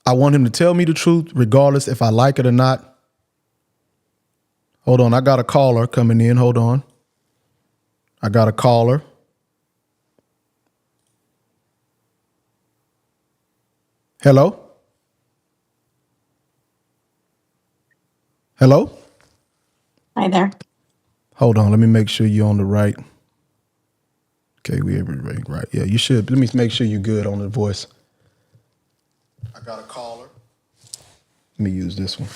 I want him to tell me the truth, regardless if I like it or not. Hold on. I got a caller coming in. Hold on. I got a caller. Hello? Hello? Hi there. Hold on. Let me make sure you're on the right. Okay, we right. Yeah, you should. Let me make sure you're good on the voice. I got a caller. Let me use this one.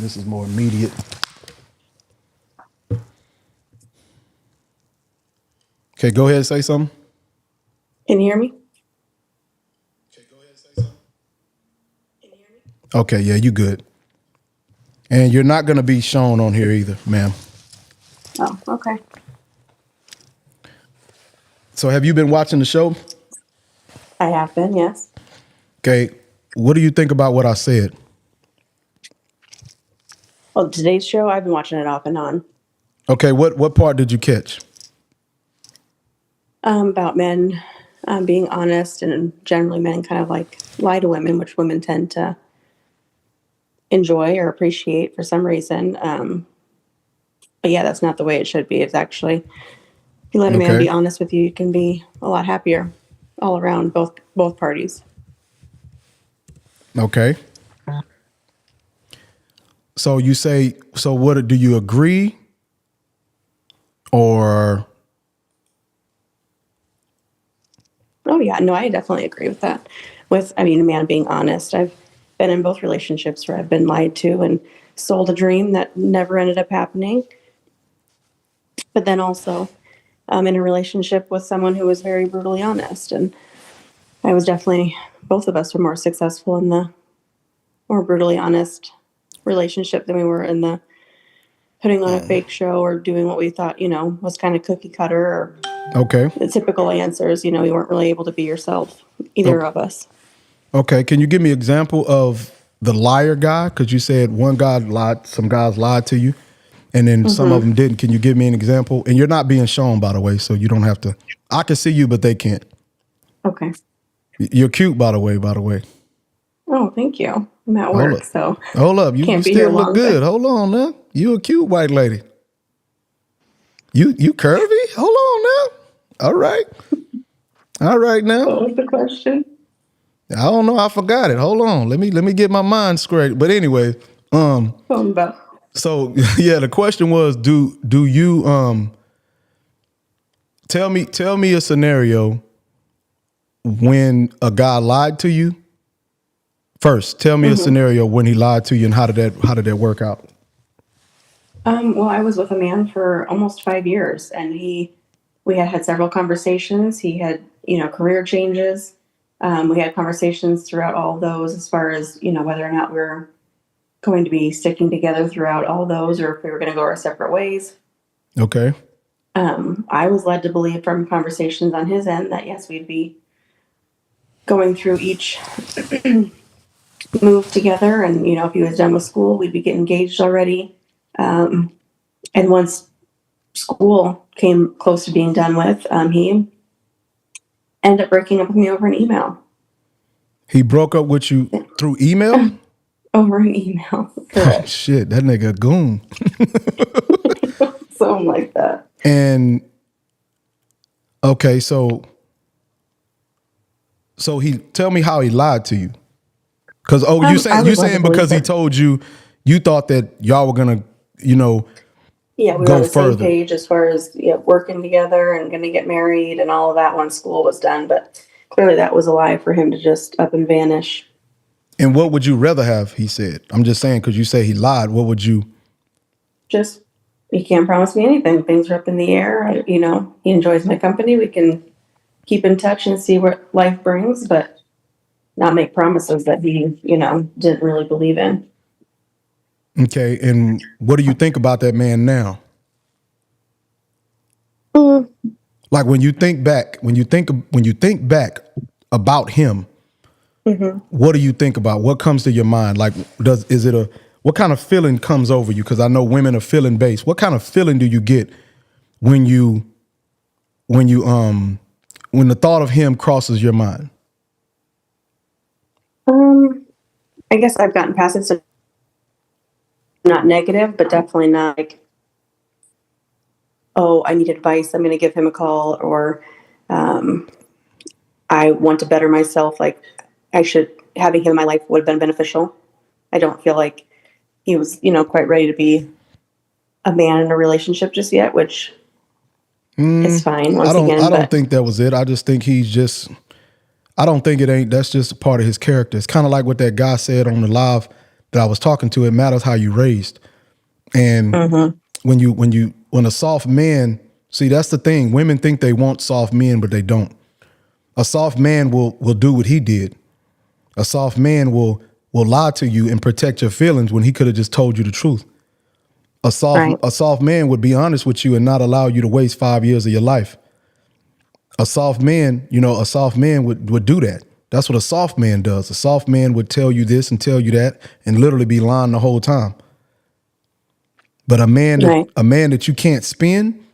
This is more immediate. Okay, go ahead and say something. Can you hear me? Okay, go ahead and say something. Can you hear me? Okay, yeah, you good. And you're not going to be shown on here either, ma'am. Oh, okay. So have you been watching the show? I have been, yes. Okay, what do you think about what I said? Well, today's show, I've been watching it off and on. Okay, what part did you catch? About men being honest, and generally men kind of like lie to women, which women tend to enjoy or appreciate for some reason. But yeah, that's not the way it should be. It's actually, if you let a man be honest with you, you can be a lot happier all around, both parties. Okay. So you say, so what, do you agree or? Oh yeah, no, I definitely agree with that. A man being honest. I've been in both relationships where I've been lied to and sold a dream that never ended up happening. But then also in a relationship with someone who was very brutally honest. And I was definitely, both of us were more successful in the more brutally honest relationship than we were in the putting on a fake show or doing what we thought, was kind of cookie cutter or okay, the typical answers. You weren't really able to be yourself, either of us. Okay, can you give me an example of the liar guy? Because you said one guy lied, some guys lied to you, and then some of them didn't. Can you give me an example? And you're not being shown, by the way, so you don't have to. I can see you, but they can't. Okay. You're cute, by the way. By the way. Oh, thank you. I'm at Hold work, up. so Hold up. You can't be here still look long, good. but- Hold on now. You a cute white lady. You curvy? Hold on now. All right. All right now. What was the question? I don't know. I forgot it. Hold on. Let me get my mind straight. But anyway, Something about so yeah, the question was, do you tell me a scenario when a guy lied to you? First, tell me a scenario when he lied to you, and how did that work out? Well, I was with a man for almost 5 years, and we had several conversations. He had, career changes. We had conversations throughout all those as far as, whether or not we were going to be sticking together throughout all those, or if we were going to go our separate ways. Okay. I was led to believe from conversations on his end that yes, we'd be going through each move together, and if he was done with school, we'd be getting engaged already. And once school came close to being done with, he ended up breaking up with me over an email. He broke up with you through email? Over an email. Oh, shit, that nigga a goon. Something like that. And okay, so he tell me how he lied to you. Because you saying because he told you thought that y'all were gonna, yeah, we were go on the further. same page as far as working together and going to get married and all of that once school was done. But clearly that was a lie for him to just up and vanish. And what would you rather have, he said? I'm just saying, because you say he lied. What would you? Just, he can't promise me anything. Things are up in the air. He enjoys my company. We can keep in touch and see what life brings, but not make promises that he, didn't really believe in. Okay, and what do you think about that man now? Like when you think back about him, what do you think about? What comes to your mind? Like, what kind of feeling comes over you? Because I know women are feeling based. What kind of feeling do you get when the thought of him crosses your mind? I guess I've gotten past it, so not negative, but definitely not like, oh, I need advice, I'm going to give him a call, or I want to better myself. Like, having him in my life would have been beneficial. I don't feel like he was, quite ready to be a man in a relationship just yet, which is fine. I don't think that was it. I just think I don't think that's just a part of his character. It's kind of like what that guy said on the live that I was talking to. It matters how you raised. And when a soft man, see, that's the thing. Women think they want soft men, but they don't. A soft man will do what he did. A soft man will lie to you and protect your feelings when he could have just told you the truth. A soft man would be honest with you and not allow you to waste 5 years of your life. A soft man would do that. That's what a soft man does. A soft man would tell you this and tell you that and literally be lying the whole time. But a man that you can't spin,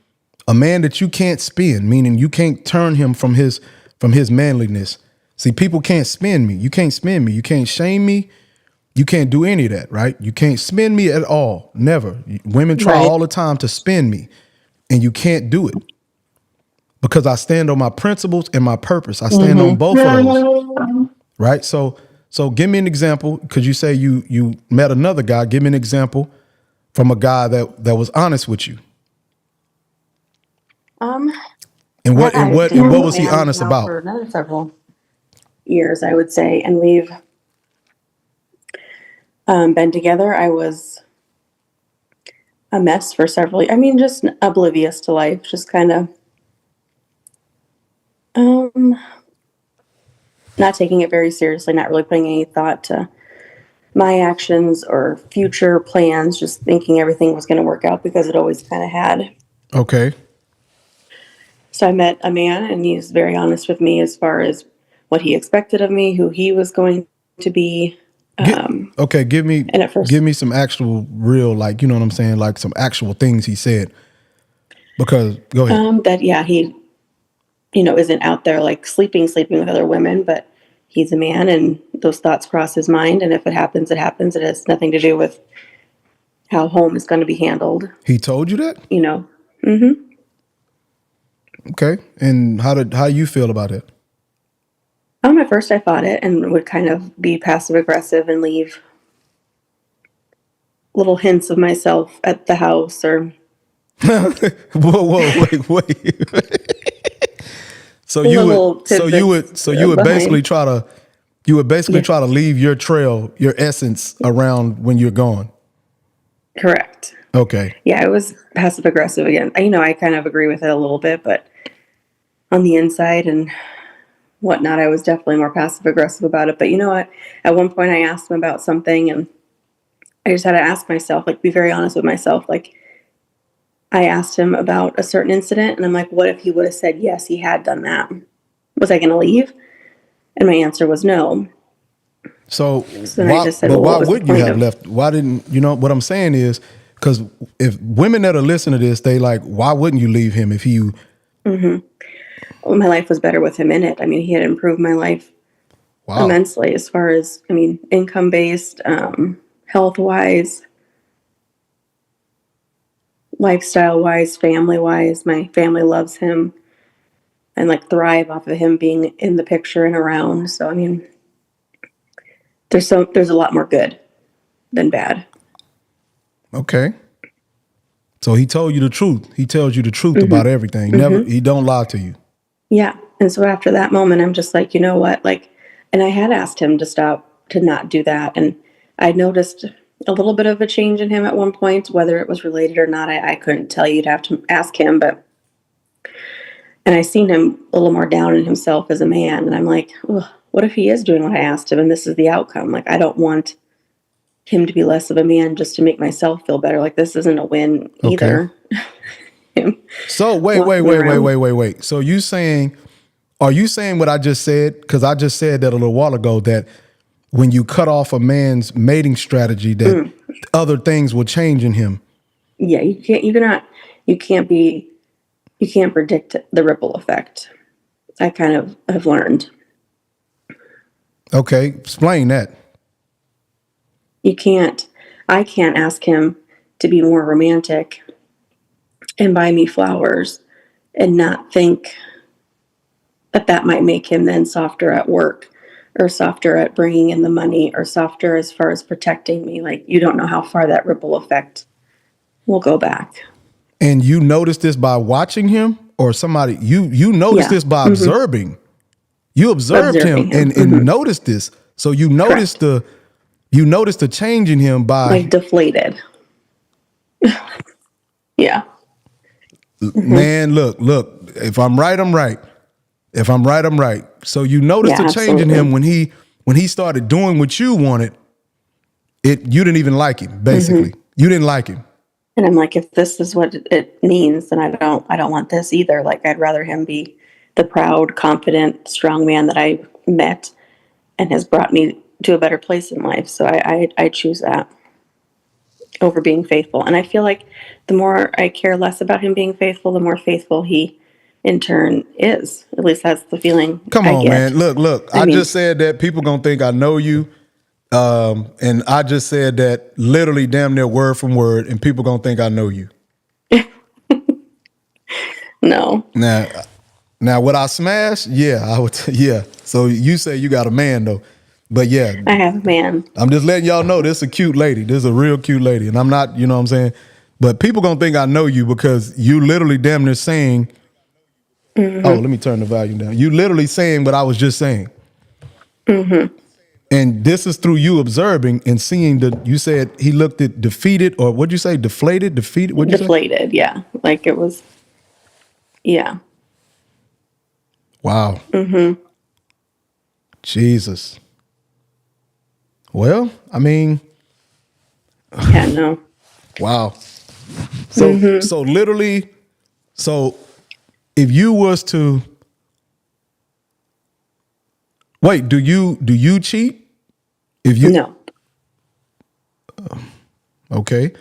meaning you can't turn him from his manliness. See, people can't spin me. You can't spin me. You can't shame me. You can't do any of that, right? You can't spin me at all. Never. Women try all the time to spin me, and you can't do it. Because I stand on my principles and my purpose. I stand on both of those, right? So give me an example, because you say you met another guy. Give me an example from a guy that was honest with you. And what was he honest about? For another several years, I would say, and we've been together. I was a mess for several years. I mean, just oblivious to life, just kind of not taking it very seriously, not really putting any thought to my actions or future plans, just thinking everything was going to work out because it always kind of had. Okay. So I met a man, and he's very honest with me as far as what he expected of me, who he was going to be. Okay, give me and at first, give me some actual real, like, you know what I'm saying, like some actual things he said. Because go ahead. that he, isn't out there like sleeping with other women, but he's a man, and those thoughts cross his mind. And if it happens, it happens. It has nothing to do with how home is going to be handled. He told you that? Mm-hmm. Okay. And how you feel about it? At first I fought it and would kind of be passive aggressive and leave little hints of myself at the house or. Whoa, wait. So you would basically try to leave your trail, your essence around when you're gone. Correct. Okay. Yeah, it was passive aggressive again. I kind of agree with it a little bit, but on the inside and whatnot, I was definitely more passive aggressive about it. But you know what? At one point I asked him about something, and I just had to ask myself, like, be very honest with myself. Like, I asked him about a certain incident, and I'm like, what if he would have said, yes, he had done that? Was I going to leave? And my answer was no. So I just said, why would you have left? Why didn't, what I'm saying is, because if women that are listening to this, they like, why wouldn't you leave him if you... Mm-hmm. Well, my life was better with him in it. He had improved my life immensely as far as, income-based, health-wise, lifestyle-wise, family-wise. My family loves him and like thrive off of him being in the picture and around. So, there's a lot more good than bad. Okay. So he told you the truth. He tells you the truth about everything. He don't lie to you. Yeah. And so after that moment, I'm just like, you know what? Like, and I had asked him to not do that. And I noticed a little bit of a change in him at one point, whether it was related or not. I couldn't tell you. You'd have to ask him, and I seen him a little more down in himself as a man. And I'm like, what if he is doing what I asked him and this is the outcome? Like, I don't want him to be less of a man just to make myself feel better. Like, this isn't a win either. So wait. So are you saying what I just said? Because I just said that a little while ago, that when you cut off a man's mating strategy, that other things will change in him. Yeah, you can't predict the ripple effect. I kind of have learned. Okay, explain that. I can't ask him to be more romantic and buy me flowers and not think that might make him then softer at work or softer at bringing in the money or softer as far as protecting me. Like, you don't know how far that ripple effect will go back. And you noticed this by watching him, or somebody, you noticed this by observing. You observed him and noticed this. So you noticed the change in him by like deflated. Yeah. Man, look, if I'm right, I'm right. If I'm right, I'm right. So you noticed the change in him when he started doing what you wanted. You didn't even like him, basically. You didn't like him. And I'm like, if this is what it means, then I don't want this either. Like, I'd rather him be the proud, confident, strong man that I met and has brought me to a better place in life. So I choose that over being faithful. And I feel like the more I care less about him being faithful, the more faithful he in turn is. At least that's the feeling. Come on, man. Look. I just said that people gonna think I know you. And I just said that literally damn near word from word, and people gonna think I know you. No. Now would I smash? Yeah, I would. Yeah. So you say you got a man though, but yeah, I have a man. I'm just letting y'all know this is a cute lady. This is a real cute lady, and I'm not. You know what I'm saying? But people gonna think I know you because you literally damn near saying. Oh, let me turn the volume down. You literally saying what I was just saying. And this is through you observing and seeing you said he looked at defeated, or what'd you say? Deflated, defeated? What'd you say? Deflated, yeah. Like it was, yeah. Wow. Jesus. Well, I mean. Yeah, no. Wow. So literally, if you was to, Wait, do you cheat? If you No. Okay.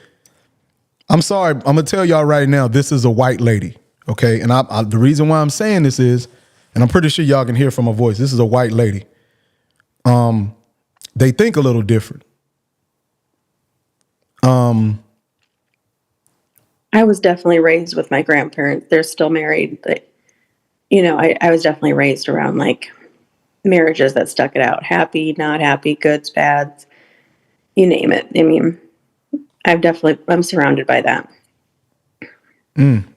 I'm sorry. I'm gonna tell y'all right now. This is a white lady. Okay, and the reason why I'm saying this is, and I'm pretty sure y'all can hear from my voice. This is a white lady. They think a little different. I was definitely raised with my grandparents. They're still married. But, I was definitely raised around like marriages that stuck it out. Happy, not happy, goods, bads, you name it. I mean, I'm surrounded by that.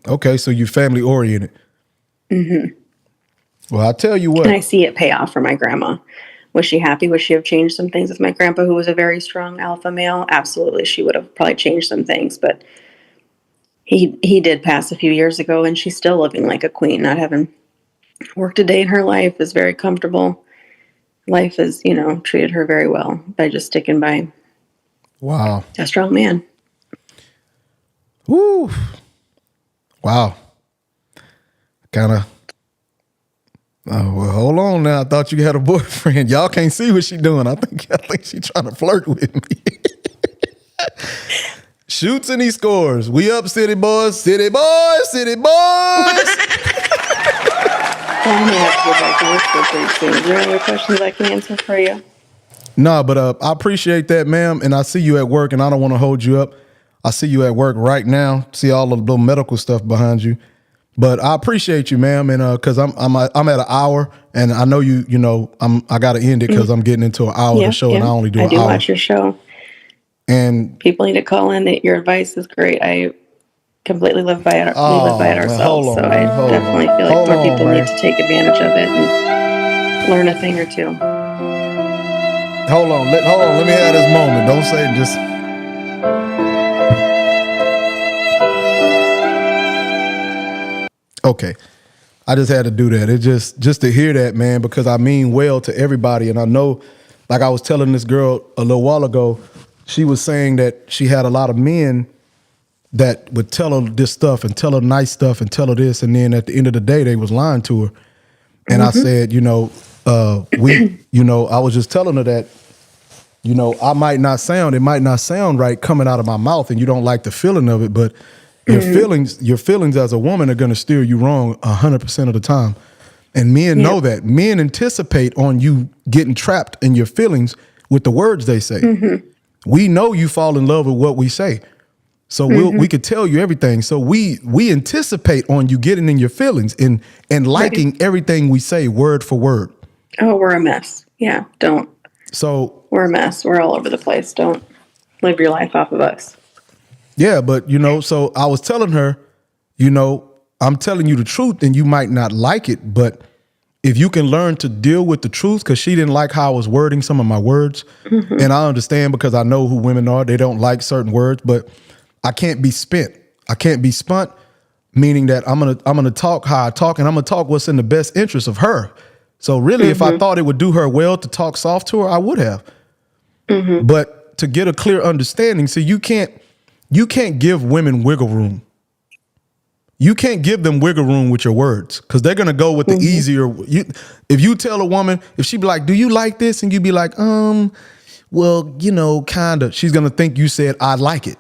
Okay, so you're family oriented. Mm-hmm. Well, I'll tell you what. And I see it pay off for my grandma. Was she happy? Would she have changed some things with my grandpa, who was a very strong alpha male? Absolutely. She would have probably changed some things, but he did pass a few years ago, and she's still living like a queen, not having worked a day in her life, is very comfortable. Life has, treated her very well by just sticking by Wow. a strong man. Woo. Wow. Kind of. Oh, well, hold on now. I thought you had a boyfriend. Y'all can't see what she doing. I think she trying to flirt with me. Shoots and he scores. We up, city boys, city boys, city boys. I'm going to have to go back to work for pretty soon. Is there any other questions I can answer for you? No, but I appreciate that, ma'am. And I see you at work, and I don't want to hold you up. I see you at work right now. See all the little medical stuff behind you. But I appreciate you, ma'am, and because I'm at an hour, and I know I got to end it because I'm getting into an hour of the show, and I only do an hour. I do watch your show. And people need to call in. Your advice is great. I completely live by it. We live by it ourselves, so I definitely feel like more people need to take advantage of it and learn a thing or two. Hold on. Let me have this moment. Don't say just. Okay. I just had to do that. It just to hear that, man, because I mean well to everybody. And I know, like I was telling this girl a little while ago, she was saying that she had a lot of men that would tell her this stuff and tell her nice stuff and tell her this. And then at the end of the day, they was lying to her. And I said, I was just telling her that, it might not sound right coming out of my mouth and you don't like the feeling of it, but your feelings as a woman are going to steer you wrong 100% of the time. And men know that. Men anticipate on you getting trapped in your feelings with the words they say. Mm-hmm. We know you fall in love with what we say. So we could tell you everything. So we anticipate on you getting in your feelings and liking everything we say word for word. Oh, we're a mess. Yeah, don't. So we're a mess. We're all over the place. Don't live your life off of us. Yeah, but so I was telling her, I'm telling you the truth and you might not like it, but if you can learn to deal with the truth, because she didn't like how I was wording some of my words, and I understand because I know who women are. They don't like certain words, but I can't be spent. I can't be spun, meaning that I'm gonna talk how I talk, and I'm gonna talk what's in the best interest of her. So really, if I thought it would do her well to talk soft to her, I would have. But to get a clear understanding, so you can't give women wiggle room. You can't give them wiggle room with your words because they're gonna go with the easier. If you tell a woman, if she be like, "Do you like this?" and you be like, well, kinda. She's gonna think you said, "I like it."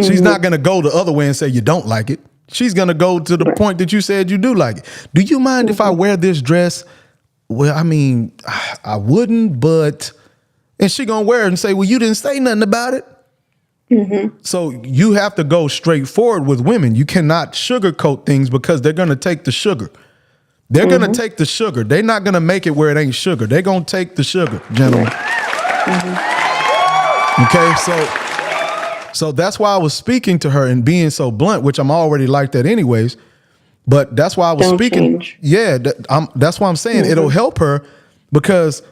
She's not gonna go the other way and say you don't like it. She's gonna go to the point that you said you do like it. Do you mind if I wear this dress? Well, I mean, I wouldn't, but, and she gonna wear it and say, well, you didn't say nothing about it. So you have to go straight forward with women. You cannot sugarcoat things because they're gonna take the sugar. They're gonna take the sugar. They're not gonna make it where it ain't sugar. They're gonna take the sugar, gentlemen. Okay, so that's why I was speaking to her and being so blunt, which I'm already like that anyways. But that's why I was speaking. Change. Yeah, that's why I'm saying it'll help her because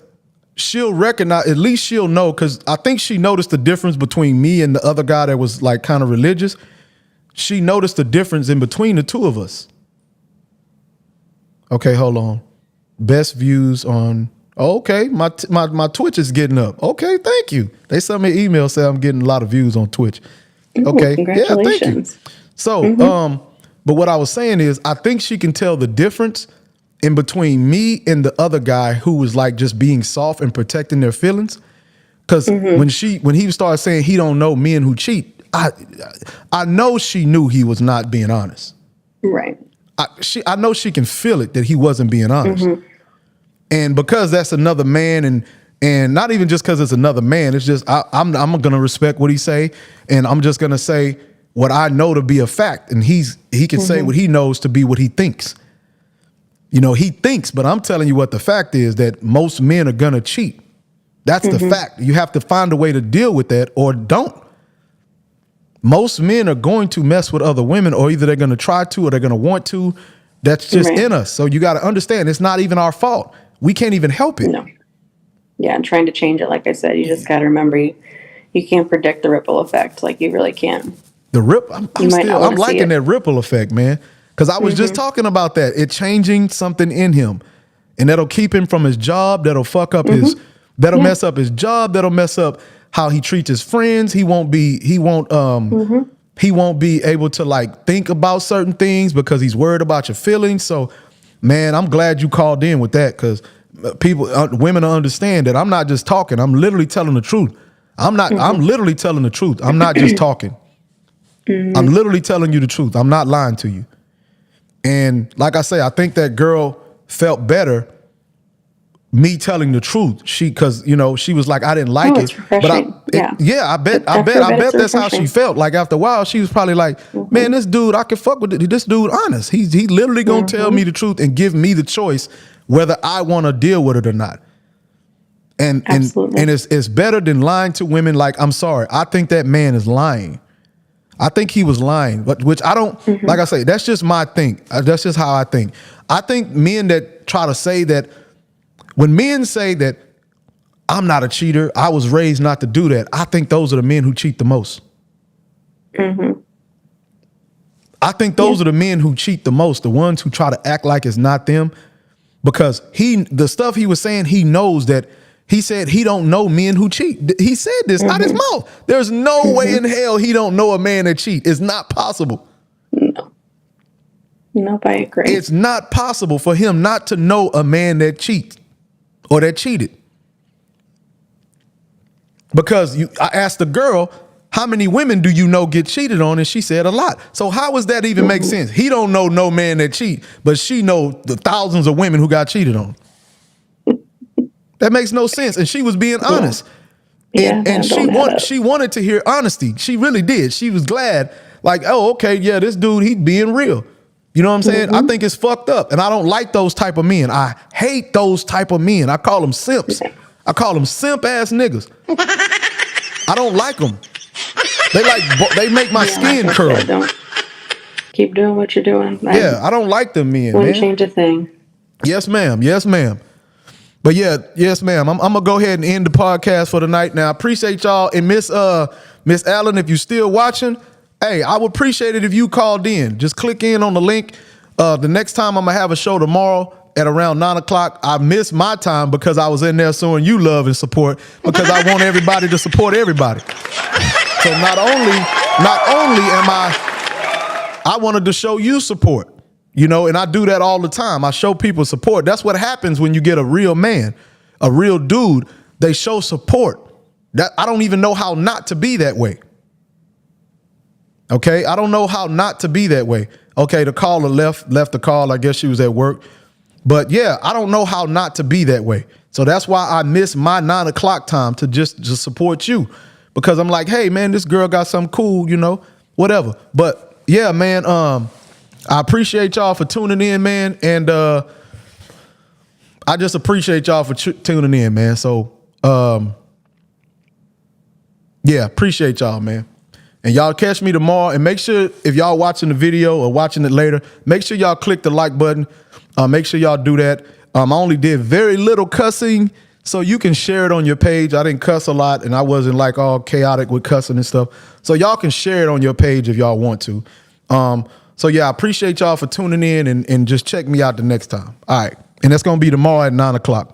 she'll recognize, at least she'll know, because I think she noticed the difference between me and the other guy that was like kind of religious. She noticed the difference in between the two of us. Okay, hold on. Best views on. Oh, okay, my Twitch is getting up. Okay, thank you. They sent me an email saying I'm getting a lot of views on Twitch. Okay, congratulations. Yeah, thank you. So, but what I was saying is, I think she can tell the difference in between me and the other guy who was like just being soft and protecting their feelings. Because when he started saying he don't know men who cheat, I know she knew he was not being honest. Right. I know she can feel it that he wasn't being honest. And because that's another man, and not even just because it's another man, it's just I'm gonna respect what he say, and I'm just gonna say what I know to be a fact, and he can say what he knows to be what he thinks. You know, he thinks, but I'm telling you what the fact is, that most men are gonna cheat. That's the fact. You have to find a way to deal with that, or don't. Most men are going to mess with other women, or either they're going to try to or they're going to want to. That's just in us. So you got to understand, it's not even our fault. We can't even help it. No. Yeah, and trying to change it, like I said, you just got to remember you can't predict the ripple effect. Like, you really can't. The I'm liking that ripple effect, man. Because I was just talking about that. It changing something in him. And that'll keep him from his job. That'll fuck up that'll mess up his job. That'll mess up how he treats his friends. He won't be able to like think about certain things because he's worried about your feelings. So, man, I'm glad you called in with that, because women understand that I'm not just talking. I'm literally telling the truth. I'm literally telling the truth. I'm not just talking. I'm literally telling you the truth. I'm not lying to you. And like I say, I think that girl felt better me telling the truth. Because she was like, I didn't like it. But I bet that's how she felt. Like, after a while, she was probably like, man, this dude, I can fuck with it. This dude honest. He literally gonna tell me the truth and give me the choice whether I want to deal with it or not. And it's better than lying to women. Like, I'm sorry, I think that man is lying. I think he was lying, but which I don't, like I say, that's just my thing. That's just how I think. I think men that try to say that, when men say that I'm not a cheater, I was raised not to do that, I think those are the men who cheat the most. I think those are the men who cheat the most, the ones who try to act like it's not them, because the stuff he was saying, he knows that. He said he don't know men who cheat. He said this out his mouth. There's no way in hell he don't know a man that cheat. It's not possible. No. Nope, I agree. It's not possible for him not to know a man that cheats or that cheated. Because I asked the girl, how many women do you know get cheated on? And she said a lot. So how does that even make sense? He don't know no man that cheat, but she know the thousands of women who got cheated on. That makes no sense. And she was being honest. And she wanted to hear honesty. She really did. She was glad, like, oh, okay, yeah, this dude, he's being real. You know what I'm saying? I think it's fucked up. And I don't like those type of men. I hate those type of men. I call them simps. I call them simp ass niggas. I don't like them. They make my skin curl. Don't keep doing what you're doing. I don't like them men. Wouldn't change a thing. Yes, ma'am. Yes, ma'am. But yes, ma'am. I'm gonna go ahead and end the podcast for the night. Now, I appreciate y'all. And Miss Allen, if you still watching, hey, I would appreciate it if you called in. Just click in on the link. The next time I'm gonna have a show tomorrow at around 9:00. I missed my time because I was in there showing you love and support, because I want everybody to support everybody. So not only am I wanted to show you support. And I do that all the time. I show people support. That's what happens when you get a real man, a real dude. They show support. That I don't even know how not to be that way. Okay, I don't know how not to be that way. Okay, the caller left the call. I guess she was at work. But yeah, I don't know how not to be that way. So that's why I miss my 9:00 time to just support you, because I'm like, hey man, this girl got something cool, whatever. But yeah, man, I appreciate y'all for tuning in, man. And I just appreciate y'all for tuning in, man. So, appreciate y'all, man. And y'all catch me tomorrow. And make sure, if y'all watching the video or watching it later, make sure y'all click the like button. Make sure y'all do that. I only did very little cussing, so you can share it on your page. I didn't cuss a lot, and I wasn't like all chaotic with cussing and stuff. So y'all can share it on your page if y'all want to. So yeah, I appreciate y'all for tuning in, and just check me out the next time. All right. And that's going to be tomorrow at 9:00.